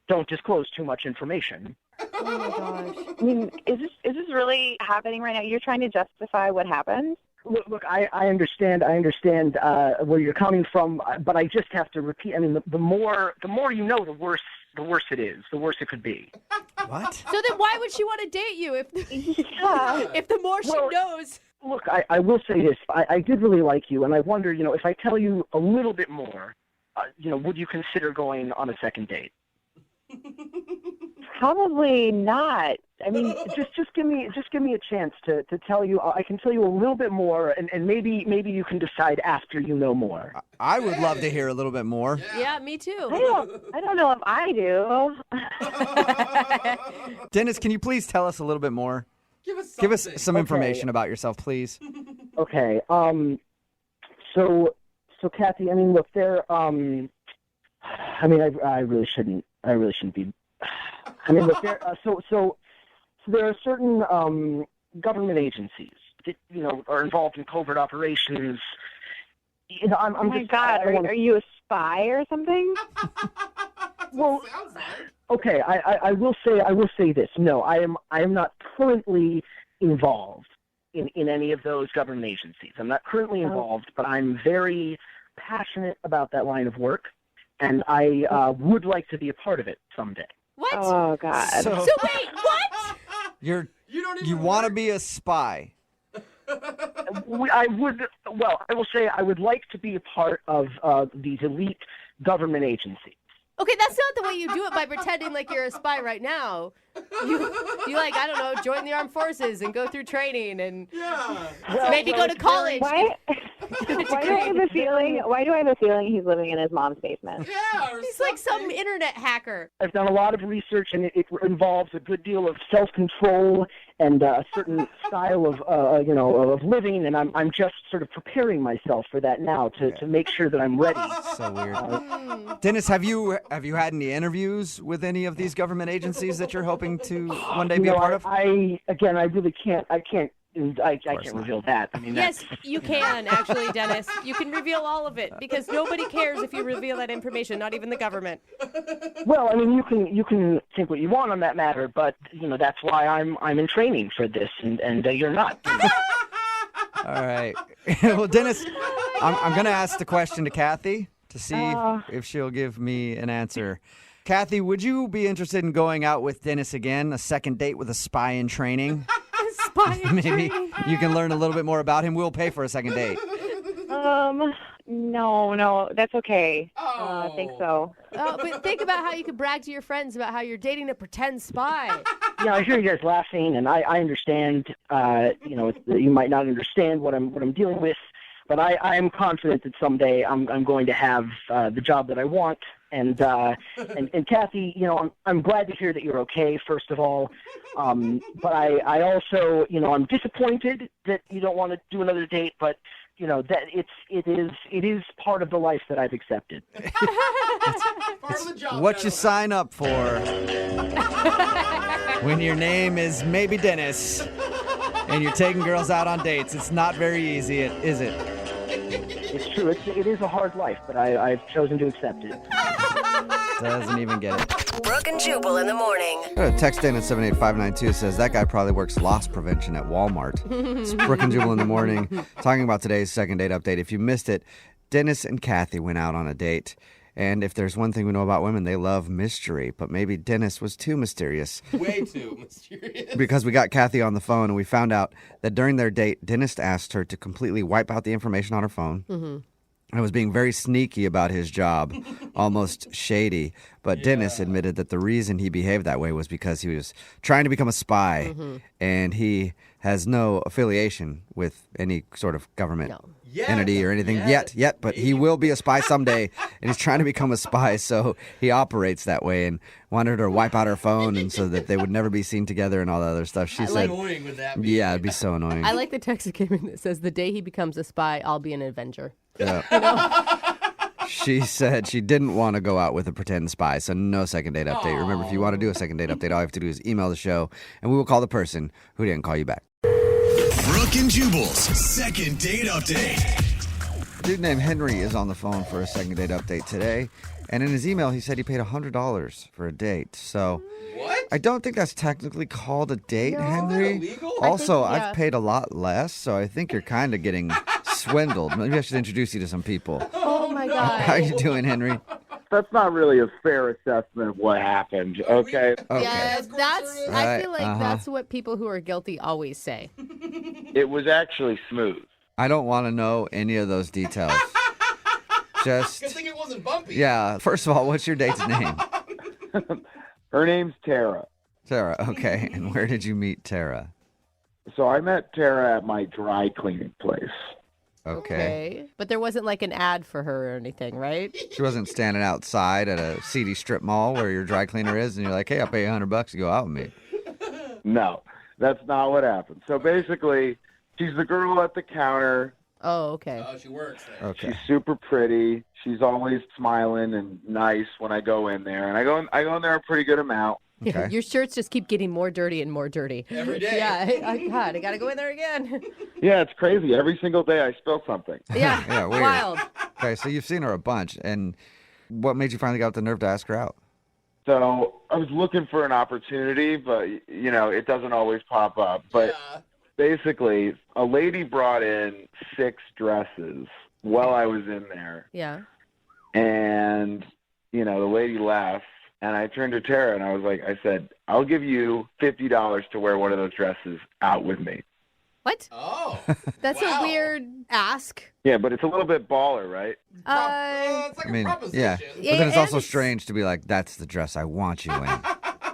don't disclose too much information. Oh my gosh! I mean, is this really happening right now? You're trying to justify what happened? Look, I understand where you're coming from, but I just have to repeat. I mean, the more you know, the worse it is. The worse it could be. What? So then why would she want to date you if the more she knows? Look, I will say this. I did really like you, and I wonder, if I tell you a little bit more, would you consider going on a second date? Probably not. I mean, just give me a chance to tell you. I can tell you a little bit more, and maybe you can decide after you know more. I would love to hear a little bit more. Yeah, me too. I don't know if I do. Dennis, can you please tell us a little bit more? Give us some information about yourself, please. Okay. So Kathy, I mean, look, I really shouldn't be. I mean, look, so there are certain government agencies that are involved in covert operations. Oh my God, are you a spy or something? Well, okay, I will say this. No, I am not currently involved in any of those government agencies. I'm not currently involved, but I'm very passionate about that line of work, and I would like to be a part of it someday. What? Oh God. So wait, what? You want to be a spy? I will say I would like to be a part of these elite government agencies. Okay, that's not the way you do it by pretending like you're a spy right now. You I don't know, join the armed forces and go through training and maybe go to college. Why do I have a feeling he's living in his mom's basement? Yeah, he's like some internet hacker. I've done a lot of research, and it involves a good deal of self-control and a certain style of living, and I'm just sort of preparing myself for that now to make sure that I'm ready. So weird. Dennis, have you had any interviews with any of these government agencies that you're hoping to one day be a part of? I really can't. I can't reveal that. I mean, yes, you can actually, Dennis. You can reveal all of it because nobody cares if you reveal that information, not even the government. Well, I mean, you can think what you want on that matter, but that's why I'm in training for this, and you're not. All right. Well, Dennis, I'm going to ask the question to Kathy to see if she'll give me an answer. Kathy, would you be interested in going out with Dennis again, a second date with a spy in training? Spy in Maybe training. you can learn a little bit more about him. We'll pay for a second date. No, that's okay. I think so. Oh, but think about how you could brag to your friends about how you're dating a pretend spy. Yeah, I hear you guys laughing, and I understand. You might not understand what I'm dealing with, but I am confident that someday I'm going to have the job that I want. And Kathy, I'm glad to hear that you're okay, first of all. But I also, I'm disappointed that you don't want to do another date, but that it is part of the life that I've accepted. Part of the job. What you sign up for when your name is maybe Dennis and you're taking girls out on dates. It's not very easy, is it? It's true. It is a hard life, but I've chosen to accept it. Doesn't even get it. Brooke and Jubal in the morning. Got a text in at 78592 says that guy probably works loss prevention at Walmart. It's Brooke and Jubal in the morning, talking about today's second date update. If you missed it, Dennis and Kathy went out on a date. And if there's one thing we know about women, they love mystery. But maybe Dennis was too mysterious. Way too mysterious. Because we got Kathy on the phone and we found out that during their date, Dennis asked her to completely wipe out the information on her phone. Mm-hmm. And was being very sneaky about his job, almost shady. But Dennis admitted that the reason he behaved that way was because he was trying to become a spy. Mm-hmm. And he has no affiliation with any sort of government entity or anything yet. But he will be a spy someday. And he's trying to become a spy, so he operates that way and wanted her to wipe out her phone and so that they would never be seen together and all that other stuff. She said, annoying would that be? Yeah, it'd be so annoying. I like the text that came in that says, the day he becomes a spy, I'll be an Avenger. Yeah. She said she didn't want to go out with a pretend spy, so no second date update. Remember, if you want to do a second date update, all you have to do is email the show, and we will call the person who didn't call you back. Brooke and Jubal's second date update. A dude named Henry is on the phone for a second date update today, and in his email, he said he paid $100 for a date. So What? I don't think that's technically called a date, No. Henry. Isn't that illegal? Also, I think, yeah. I've paid a lot less, so I think you're kind of getting swindled. Maybe I should introduce you to some people. Oh my God. How you doing, Henry? That's not really a fair assessment of what happened, okay? Okay. Yeah, that's. I Right, feel like that's what people who are guilty always say. It was actually smooth. I don't want to know any of those details. Just, Good thing it wasn't bumpy. yeah. First of all, what's your date's name? Her name's Tara. Tara. Okay. And where did you meet Tara? So I met Tara at my dry cleaning place. Okay. But there wasn't like an ad for her or anything, right? She wasn't standing outside at a seedy strip mall where your dry cleaner is, and you're like, "Hey, I'll pay you $100 to go out with me." No, that's not what happened. So basically, she's the girl at the counter. Oh, okay. Oh, she works there. Okay. She's super pretty. She's always smiling and nice when I go in there. And I go in there a pretty good amount. Okay. Your shirts just keep getting more dirty and more dirty. Every day. Yeah, God, I got to go in there again. Yeah, it's crazy. Every single day I spill something. Yeah, Yeah, weird. wild. Okay, so you've seen her a bunch, and what made you finally get the nerve to ask her out? So I was looking for an opportunity, but, it doesn't always pop up. But basically, a lady brought in 6 dresses while I was in there. Yeah. And, the lady left. And I turned to Tara and I said, I'll give you $50 to wear one of those dresses out with me. What? Oh. That's wow. a weird ask. Yeah, but it's a little bit baller, right? It's like I mean, a proposition. yeah. But Yeah, then it's and also it's- strange to be like, "That's the dress I want you in."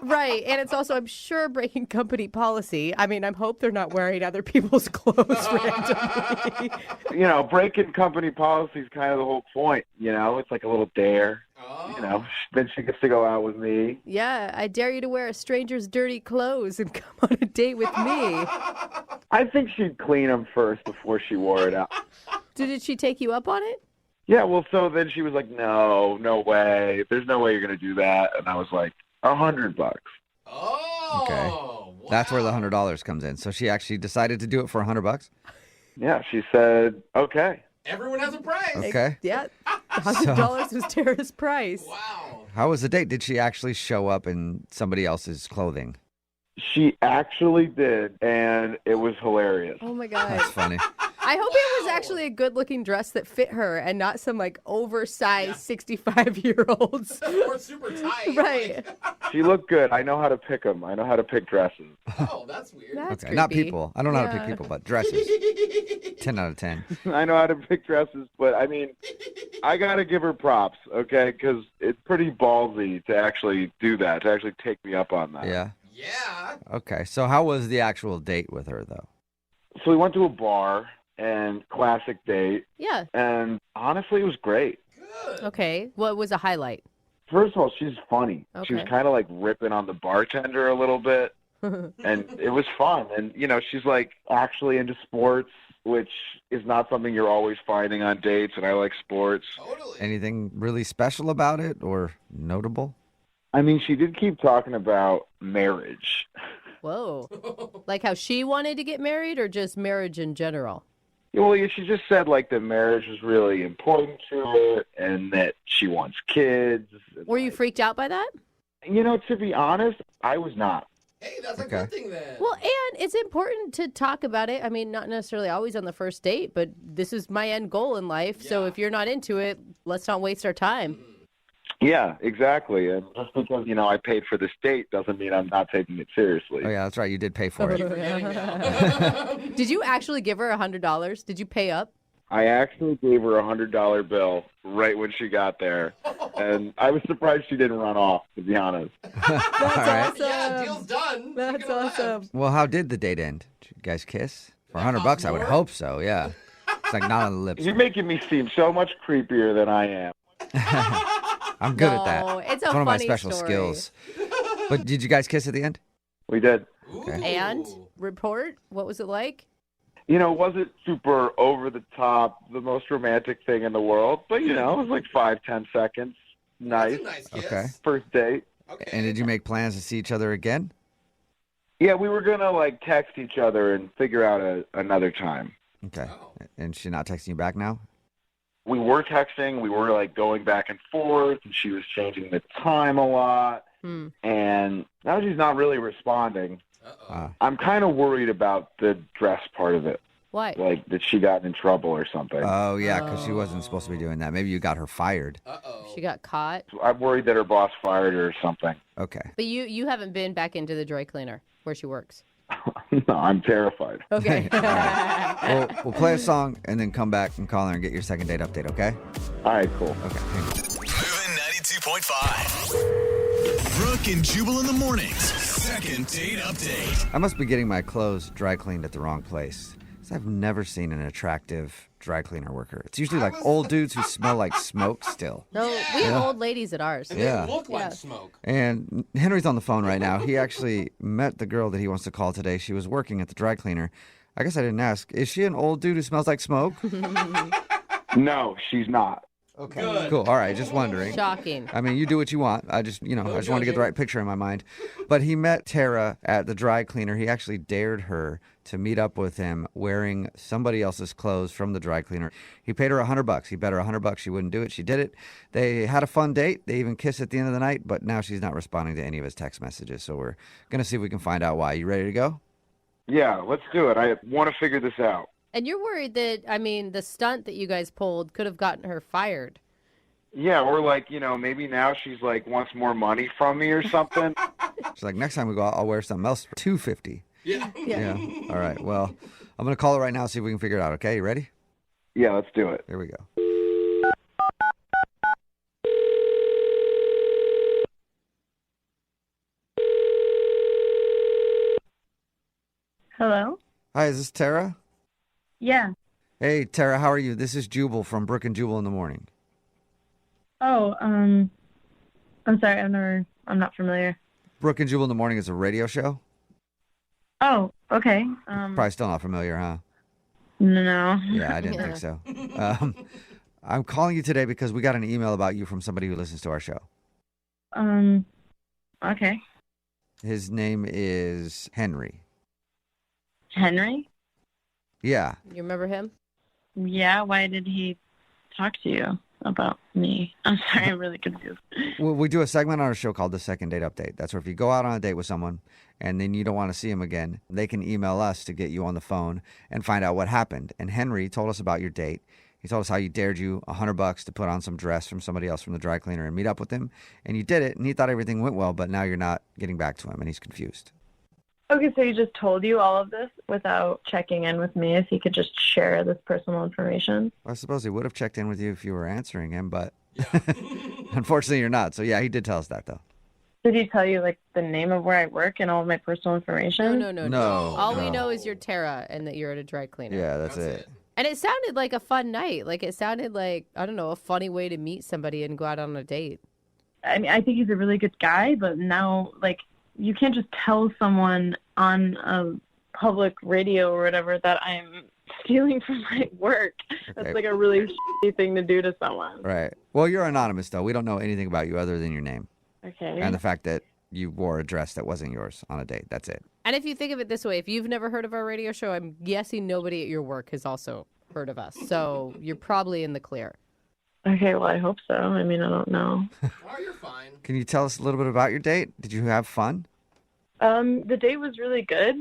Right. And it's also, I'm sure, breaking company policy. I mean, I hope they're not wearing other people's clothes randomly. Breaking company policy is kind of the whole point. It's like a little dare. Oh. Then she gets to go out with me. Yeah, I dare you to wear a stranger's dirty clothes and come on a date with me. I think she'd clean them first before she wore it out. Did she take you up on it? Yeah, well, so then she was like, no way. There's no way you're going to do that. And I was like, $100. Oh. Okay. Wow. That's where the $100 comes in. So she actually decided to do it for $100. Yeah, she said, okay. Everyone has a price. Okay. Yeah. $100 was Tara's price. Wow. How was the date? Did she actually show up in somebody else's clothing? She actually did, and it was hilarious. Oh, my God. That's funny. I hope it was actually a good-looking dress that fit her and not some, like, oversized 65-year-olds. Or super tight. Right. She looked good. I know how to pick them. I know how to pick dresses. Oh, that's weird. That's Okay, not creepy. people. I don't know how to pick Yeah. people, but dresses. 10 out of 10. I know how to pick dresses, but I mean, I got to give her props, okay? Because it's pretty ballsy to actually do that, to actually take me up on that. Yeah. Yeah. Okay, so how was the actual date with her, though? So we went to a bar and classic date, Yeah. and honestly, it was great. Okay. What was a highlight? First of all, she's funny. She was Okay. kind of like ripping on the bartender a little bit, and it was fun. And, you know, she's like actually into sports, which is not something you're always finding on dates, and I like sports. Anything really special about it or notable? I mean, she did keep talking about marriage. Whoa. Like how she wanted to get married or just marriage in general? Well, yeah, she just said like that marriage was really important to her and that she wants kids. Were you freaked out by that? You know, to be honest, I was not. Hey, that's a good thing then. Well, and it's important to talk about it. I mean, not necessarily always on the first date, but this is my end goal in life. So if you're not into it, let's not waste our time. Yeah, exactly. And just because, you know, I paid for this date doesn't mean I'm not taking it seriously. Oh, yeah, that's right. You did pay for it. Did you actually give her $100? Did you pay up? I actually gave her a $100 bill right when she got there. And I was surprised she didn't run off, to be honest. That's awesome. Yeah, deal's done. That's awesome. Well, how did the date end? Did you guys kiss? For $100, I would hope so, yeah. It's like not on the lips. You're making me seem so much creepier than I am. I'm good at No, that. it's a one of my funny special story. skills. But did you guys kiss at the end? We did. Okay. And report, what was it like? You know, it wasn't super over the top, the most romantic thing in the world, but, you know, it was like 5-10 seconds. Nice. Okay. First date. And did you make plans to see each other again? Yeah, we were going to, like, text each other and figure out another time. Okay. And she's not texting you back now? We were texting. We were, like, going back and forth, and she was changing the time a lot. And now she's not really responding. I'm kind of worried about the dress part of it. Why? Like, that she got in trouble or something. Oh, yeah, because she wasn't supposed to be doing that. Maybe you got her fired. She got caught. I'm worried that her boss fired her or something. Okay. But you haven't been back into the dry cleaner where she works. No, I'm terrified. Okay. We'll play a song and then come back and call her and get your second date update, okay? All right, cool. Okay, hang on. Moving 92.5. Brooke and Jubal in the mornings. Second date update. I must be getting my clothes dry cleaned at the wrong place. 'Cause I've never seen an attractive dry cleaner worker. It's usually like old dudes who smell like smoke still. No, we have old ladies at ours. And Yeah. they look like smoke. And Henry's on the phone right now. He actually met the girl that he wants to call today. She was working at the dry cleaner. I guess I didn't ask. Is she an old dude who smells like smoke? No, she's not. Okay. Good. Cool. All right. Just wondering. Shocking. I mean, you do what you want. I just want to get the right picture in my mind. But he met Tara at the dry cleaner. He actually dared her to meet up with him wearing somebody else's clothes from the dry cleaner. He paid her $100. He bet her $100 she wouldn't do it. She did it. They had a fun date. They even kissed at the end of the night, but now she's not responding to any of his text messages. So we're going to see if we can find out why. You ready to go? Yeah, let's do it. I want to figure this out. And you're worried that, I mean, the stunt that you guys pulled could have gotten her fired. Yeah, or like, you know, maybe now she's like wants more money from me or something. She's like, next time we go out, I'll wear something else for $250. Yeah. All right. Well, I'm going to call her right now, see if we can figure it out. Okay, you ready? Yeah, let's do it. Here we go. Hello? Hi, is this Tara? Yeah. Hey, Tara, how are you? This is Jubal from Brooke and Jubal in the morning. Oh, I'm sorry, I'm not familiar. Brooke and Jubal in the morning is a radio show. Oh, okay. Probably still not familiar, huh? No. Yeah, I didn't think so. I'm calling you today because we got an email about you from somebody who listens to our show. Okay. His name is Henry. Henry? Yeah. You remember him? Yeah, why did he talk to you? about me? I'm sorry, I'm really confused. We do a segment on our show called the Second Date Update. That's where if you go out on a date with someone and then you don't want to see them again, they can email us to get you on the phone and find out what happened. And Henry told us about your date. He told us how you dared you $100 to put on some dress from somebody else from the dry cleaner and meet up with him. And you did it, and he thought everything went well, but now you're not getting back to him, and he's confused. Okay, so he just told you all of this without checking in with me if he could just share this personal information? Well, I suppose he would have checked in with you if you were answering him, but unfortunately you're not. So, yeah, he did tell us that, though. Did he tell you, like, the name of where I work and all of my personal information? No. All we know is you're Tara and that you're at a dry cleaner. Yeah, that's it. And it sounded like a fun night. Like, it sounded like, I don't know, a funny way to meet somebody and go out on a date. I mean, I think he's a really good guy, but now, like, you can't just tell someone on a public radio or whatever that I'm stealing from my work. That's like a really shitty thing to do to someone. Right. Well, you're anonymous, though. We don't know anything about you other than your name. Okay. And the fact that you wore a dress that wasn't yours on a date. That's it. And if you think of it this way, if you've never heard of our radio show, I'm guessing nobody at your work has also heard of us. So you're probably in the clear. Okay, well, I hope so. I mean, I don't know. Oh, you're fine. Can you tell us a little bit about your date? Did you have fun? The date was really good.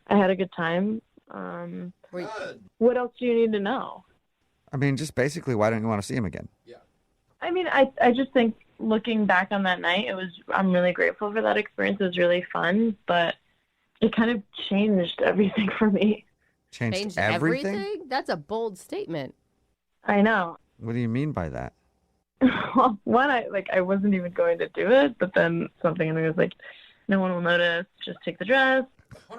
I had a good time. What else do you need to know? I mean, just basically, why don't you want to see him again? I mean, I just think looking back on that night, I'm really grateful for that experience. It was really fun, but it kind of changed everything for me. Changed everything? That's a bold statement. I know. What do you mean by that? Well, one, I wasn't even going to do it, but then something in me was like, no one will notice. Just take the dress.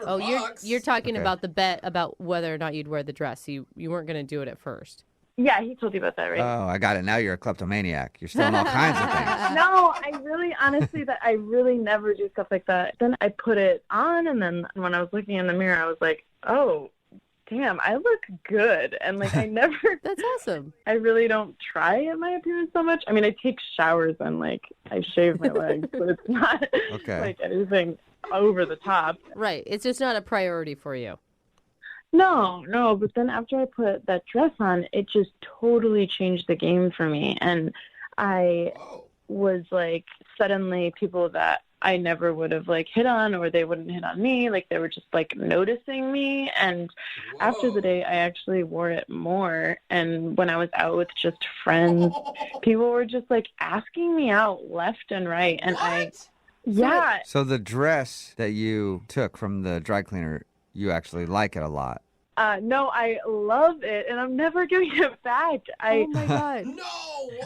Oh, you're talking Okay. about the bet about whether or not you'd wear the dress. You weren't going to do it at first. Yeah, he told you about that, right? Oh, I got it. Now you're a kleptomaniac. You're stealing all kinds of things. No, I really never do stuff like that. Then I put it on, and then when I was looking in the mirror, I was like, oh, damn, I look good. And like, I never. That's awesome. I really don't try at my appearance so much. I mean, I take showers and like I shave my legs, but it's not like anything over the top. Right. It's just not a priority for you. No, but then after I put that dress on, it just totally changed the game for me. And I was like, suddenly people that I never would have like hit on, or they wouldn't hit on me, like they were just like noticing me. And after the day, I actually wore it more. And when I was out with just friends, people were just like asking me out left and right. And yeah. So the dress that you took from the dry cleaner, you actually like it a lot. No, I love it, and I'm never giving it back. Oh my God.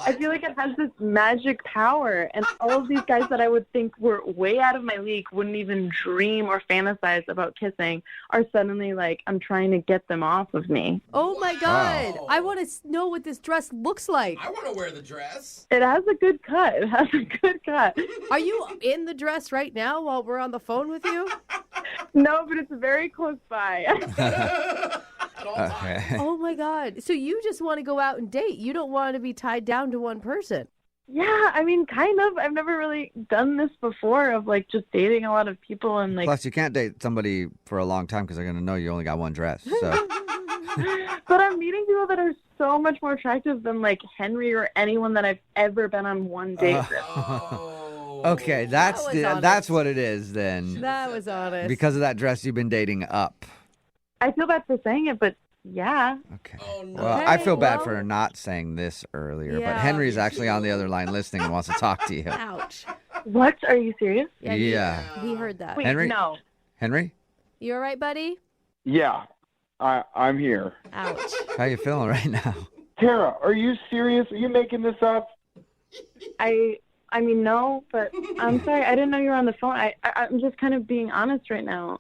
I feel like it has this magic power, and all of these guys that I would think were way out of my league, wouldn't even dream or fantasize about kissing, are suddenly like, I'm trying to get them off of me. Oh my God. Wow. I want to know what this dress looks like. I want to wear the dress. It has a good cut. Are you in the dress right now while we're on the phone with you? No, but it's very close by. Okay. Oh my God. So you just want to go out and date. You don't want to be tied down to one person. Yeah, I mean, kind of. I've never really done this before, of like just dating a lot of people and like. Plus, you can't date somebody for a long time because they're going to know you only got one dress. So. But I'm meeting people that are so much more attractive than like Henry or anyone that I've ever been on one date with. Okay, that's what it is then. That was honest. Because of that dress, you've been dating up. I feel bad for saying it, but yeah. Okay. Oh, no. Well, I feel bad for not saying this earlier, Yeah. but Henry's actually on the other line listening and wants to talk to you. Ouch. What? Are you serious? Yeah. He heard that. Wait, Henry? no. Henry? You all right, buddy? Yeah, I'm here. Ouch. How you feeling right now? Tara, are you serious? Are you making this up? I mean, no, but I'm sorry. I didn't know you were on the phone. I'm just kind of being honest right now.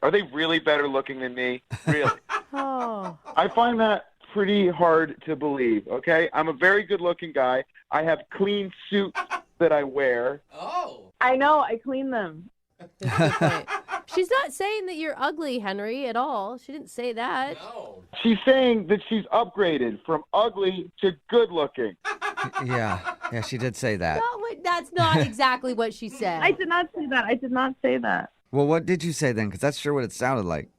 Are they really better looking than me? Really? Oh. I find that pretty hard to believe, okay? I'm a very good-looking guy. I have clean suits that I wear. Oh. I know. I clean them. She's not saying that you're ugly, Henry, at all. She didn't say that. No. She's saying that she's upgraded from ugly to good-looking. Yeah, she did say that. That's not exactly what she said. I did not say that. Well, what did you say then? Because that's sure what it sounded like.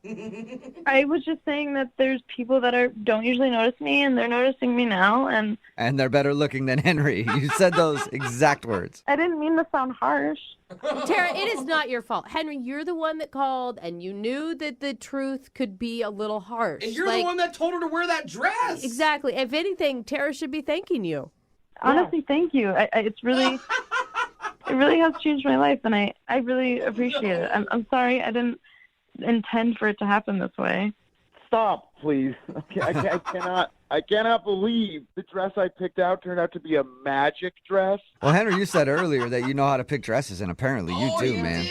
I was just saying that there's people that don't usually notice me, and they're noticing me now, and And they're better looking than Henry. You said those exact words. I didn't mean to sound harsh. Tara, it is not your fault. Henry, you're the one that called, and you knew that the truth could be a little harsh. And you're the one that told her to wear that dress. Exactly. If anything, Tara should be thanking you. Honestly, thank you. It's really, it really has changed my life, and I really appreciate it. I'm sorry I didn't intend for it to happen this way. Stop, please. Okay, I cannot believe the dress I picked out turned out to be a magic dress. Well, Henry, you said earlier that you know how to pick dresses, and apparently you do, man.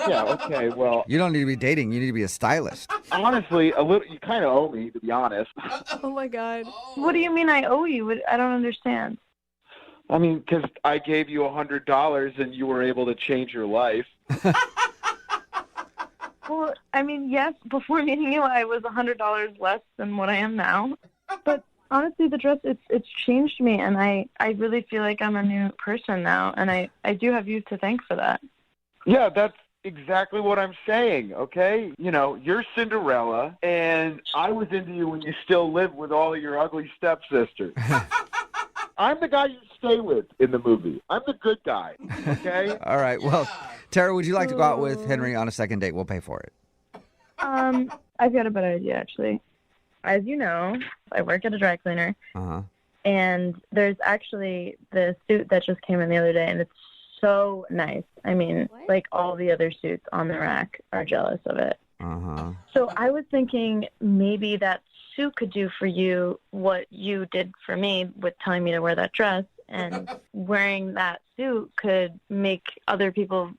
Yeah, okay, well. You don't need to be dating. You need to be a stylist. Honestly, you kind of owe me, to be honest. Oh, my God. What do you mean I owe you? I don't understand. I mean, because I gave you $100 and you were able to change your life. Well, I mean, yes, before meeting you, I was $100 less than what I am now. But honestly, the dress, it's changed me, and I really feel like I'm a new person now, and I do have you to thank for that. Yeah, that's exactly what I'm saying, okay? You know, you're Cinderella, and I was into you when you still lived with all of your ugly stepsisters. I'm the guy you stay with in the movie. I'm the good guy, okay? All right, well, Tara, would you like to go out with Henry on a second date? We'll pay for it. I've got a better idea, actually. As you know, I work at a dry cleaner, and there's actually the suit that just came in the other day, and it's so nice. I mean, like all the other suits on the rack are jealous of it. So I was thinking maybe that suit could do for you what you did for me with telling me to wear that dress, and wearing that suit could make other people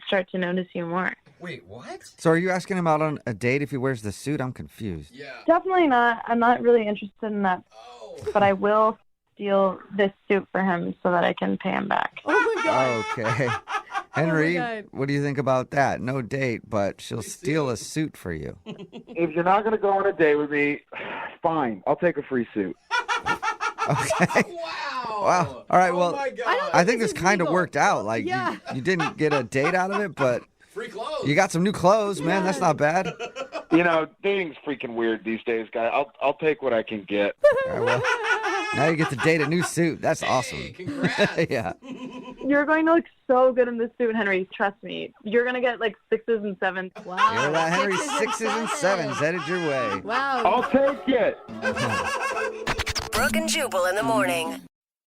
start to notice you more. Wait, what? So are you asking him out on a date if he wears the suit? I'm confused. Yeah. Definitely not. I'm not really interested in that, but I will steal this suit for him so that I can pay him back. Oh, my God. Okay. Henry, God. what do you think about that? No date, but she'll steal a suit for you. If you're not going to go on a date with me, fine. I'll take a free suit. Okay. Wow. All right, well, I think this kind of worked out. Like, you didn't get a date out of it, but free clothes. You got some new clothes, man. That's not bad. You know, dating's freaking weird these days, guy. I'll take what I can get. All right, well, now you get to date a new suit. That's awesome. Congrats. Yeah. You're going to look so good in this suit, Henry. Trust me. You're going to get like 6s and 7s. Wow. You're right, Henry. 6s and 7s headed your way. Wow. I'll take it. Brooke and Jubal in the morning.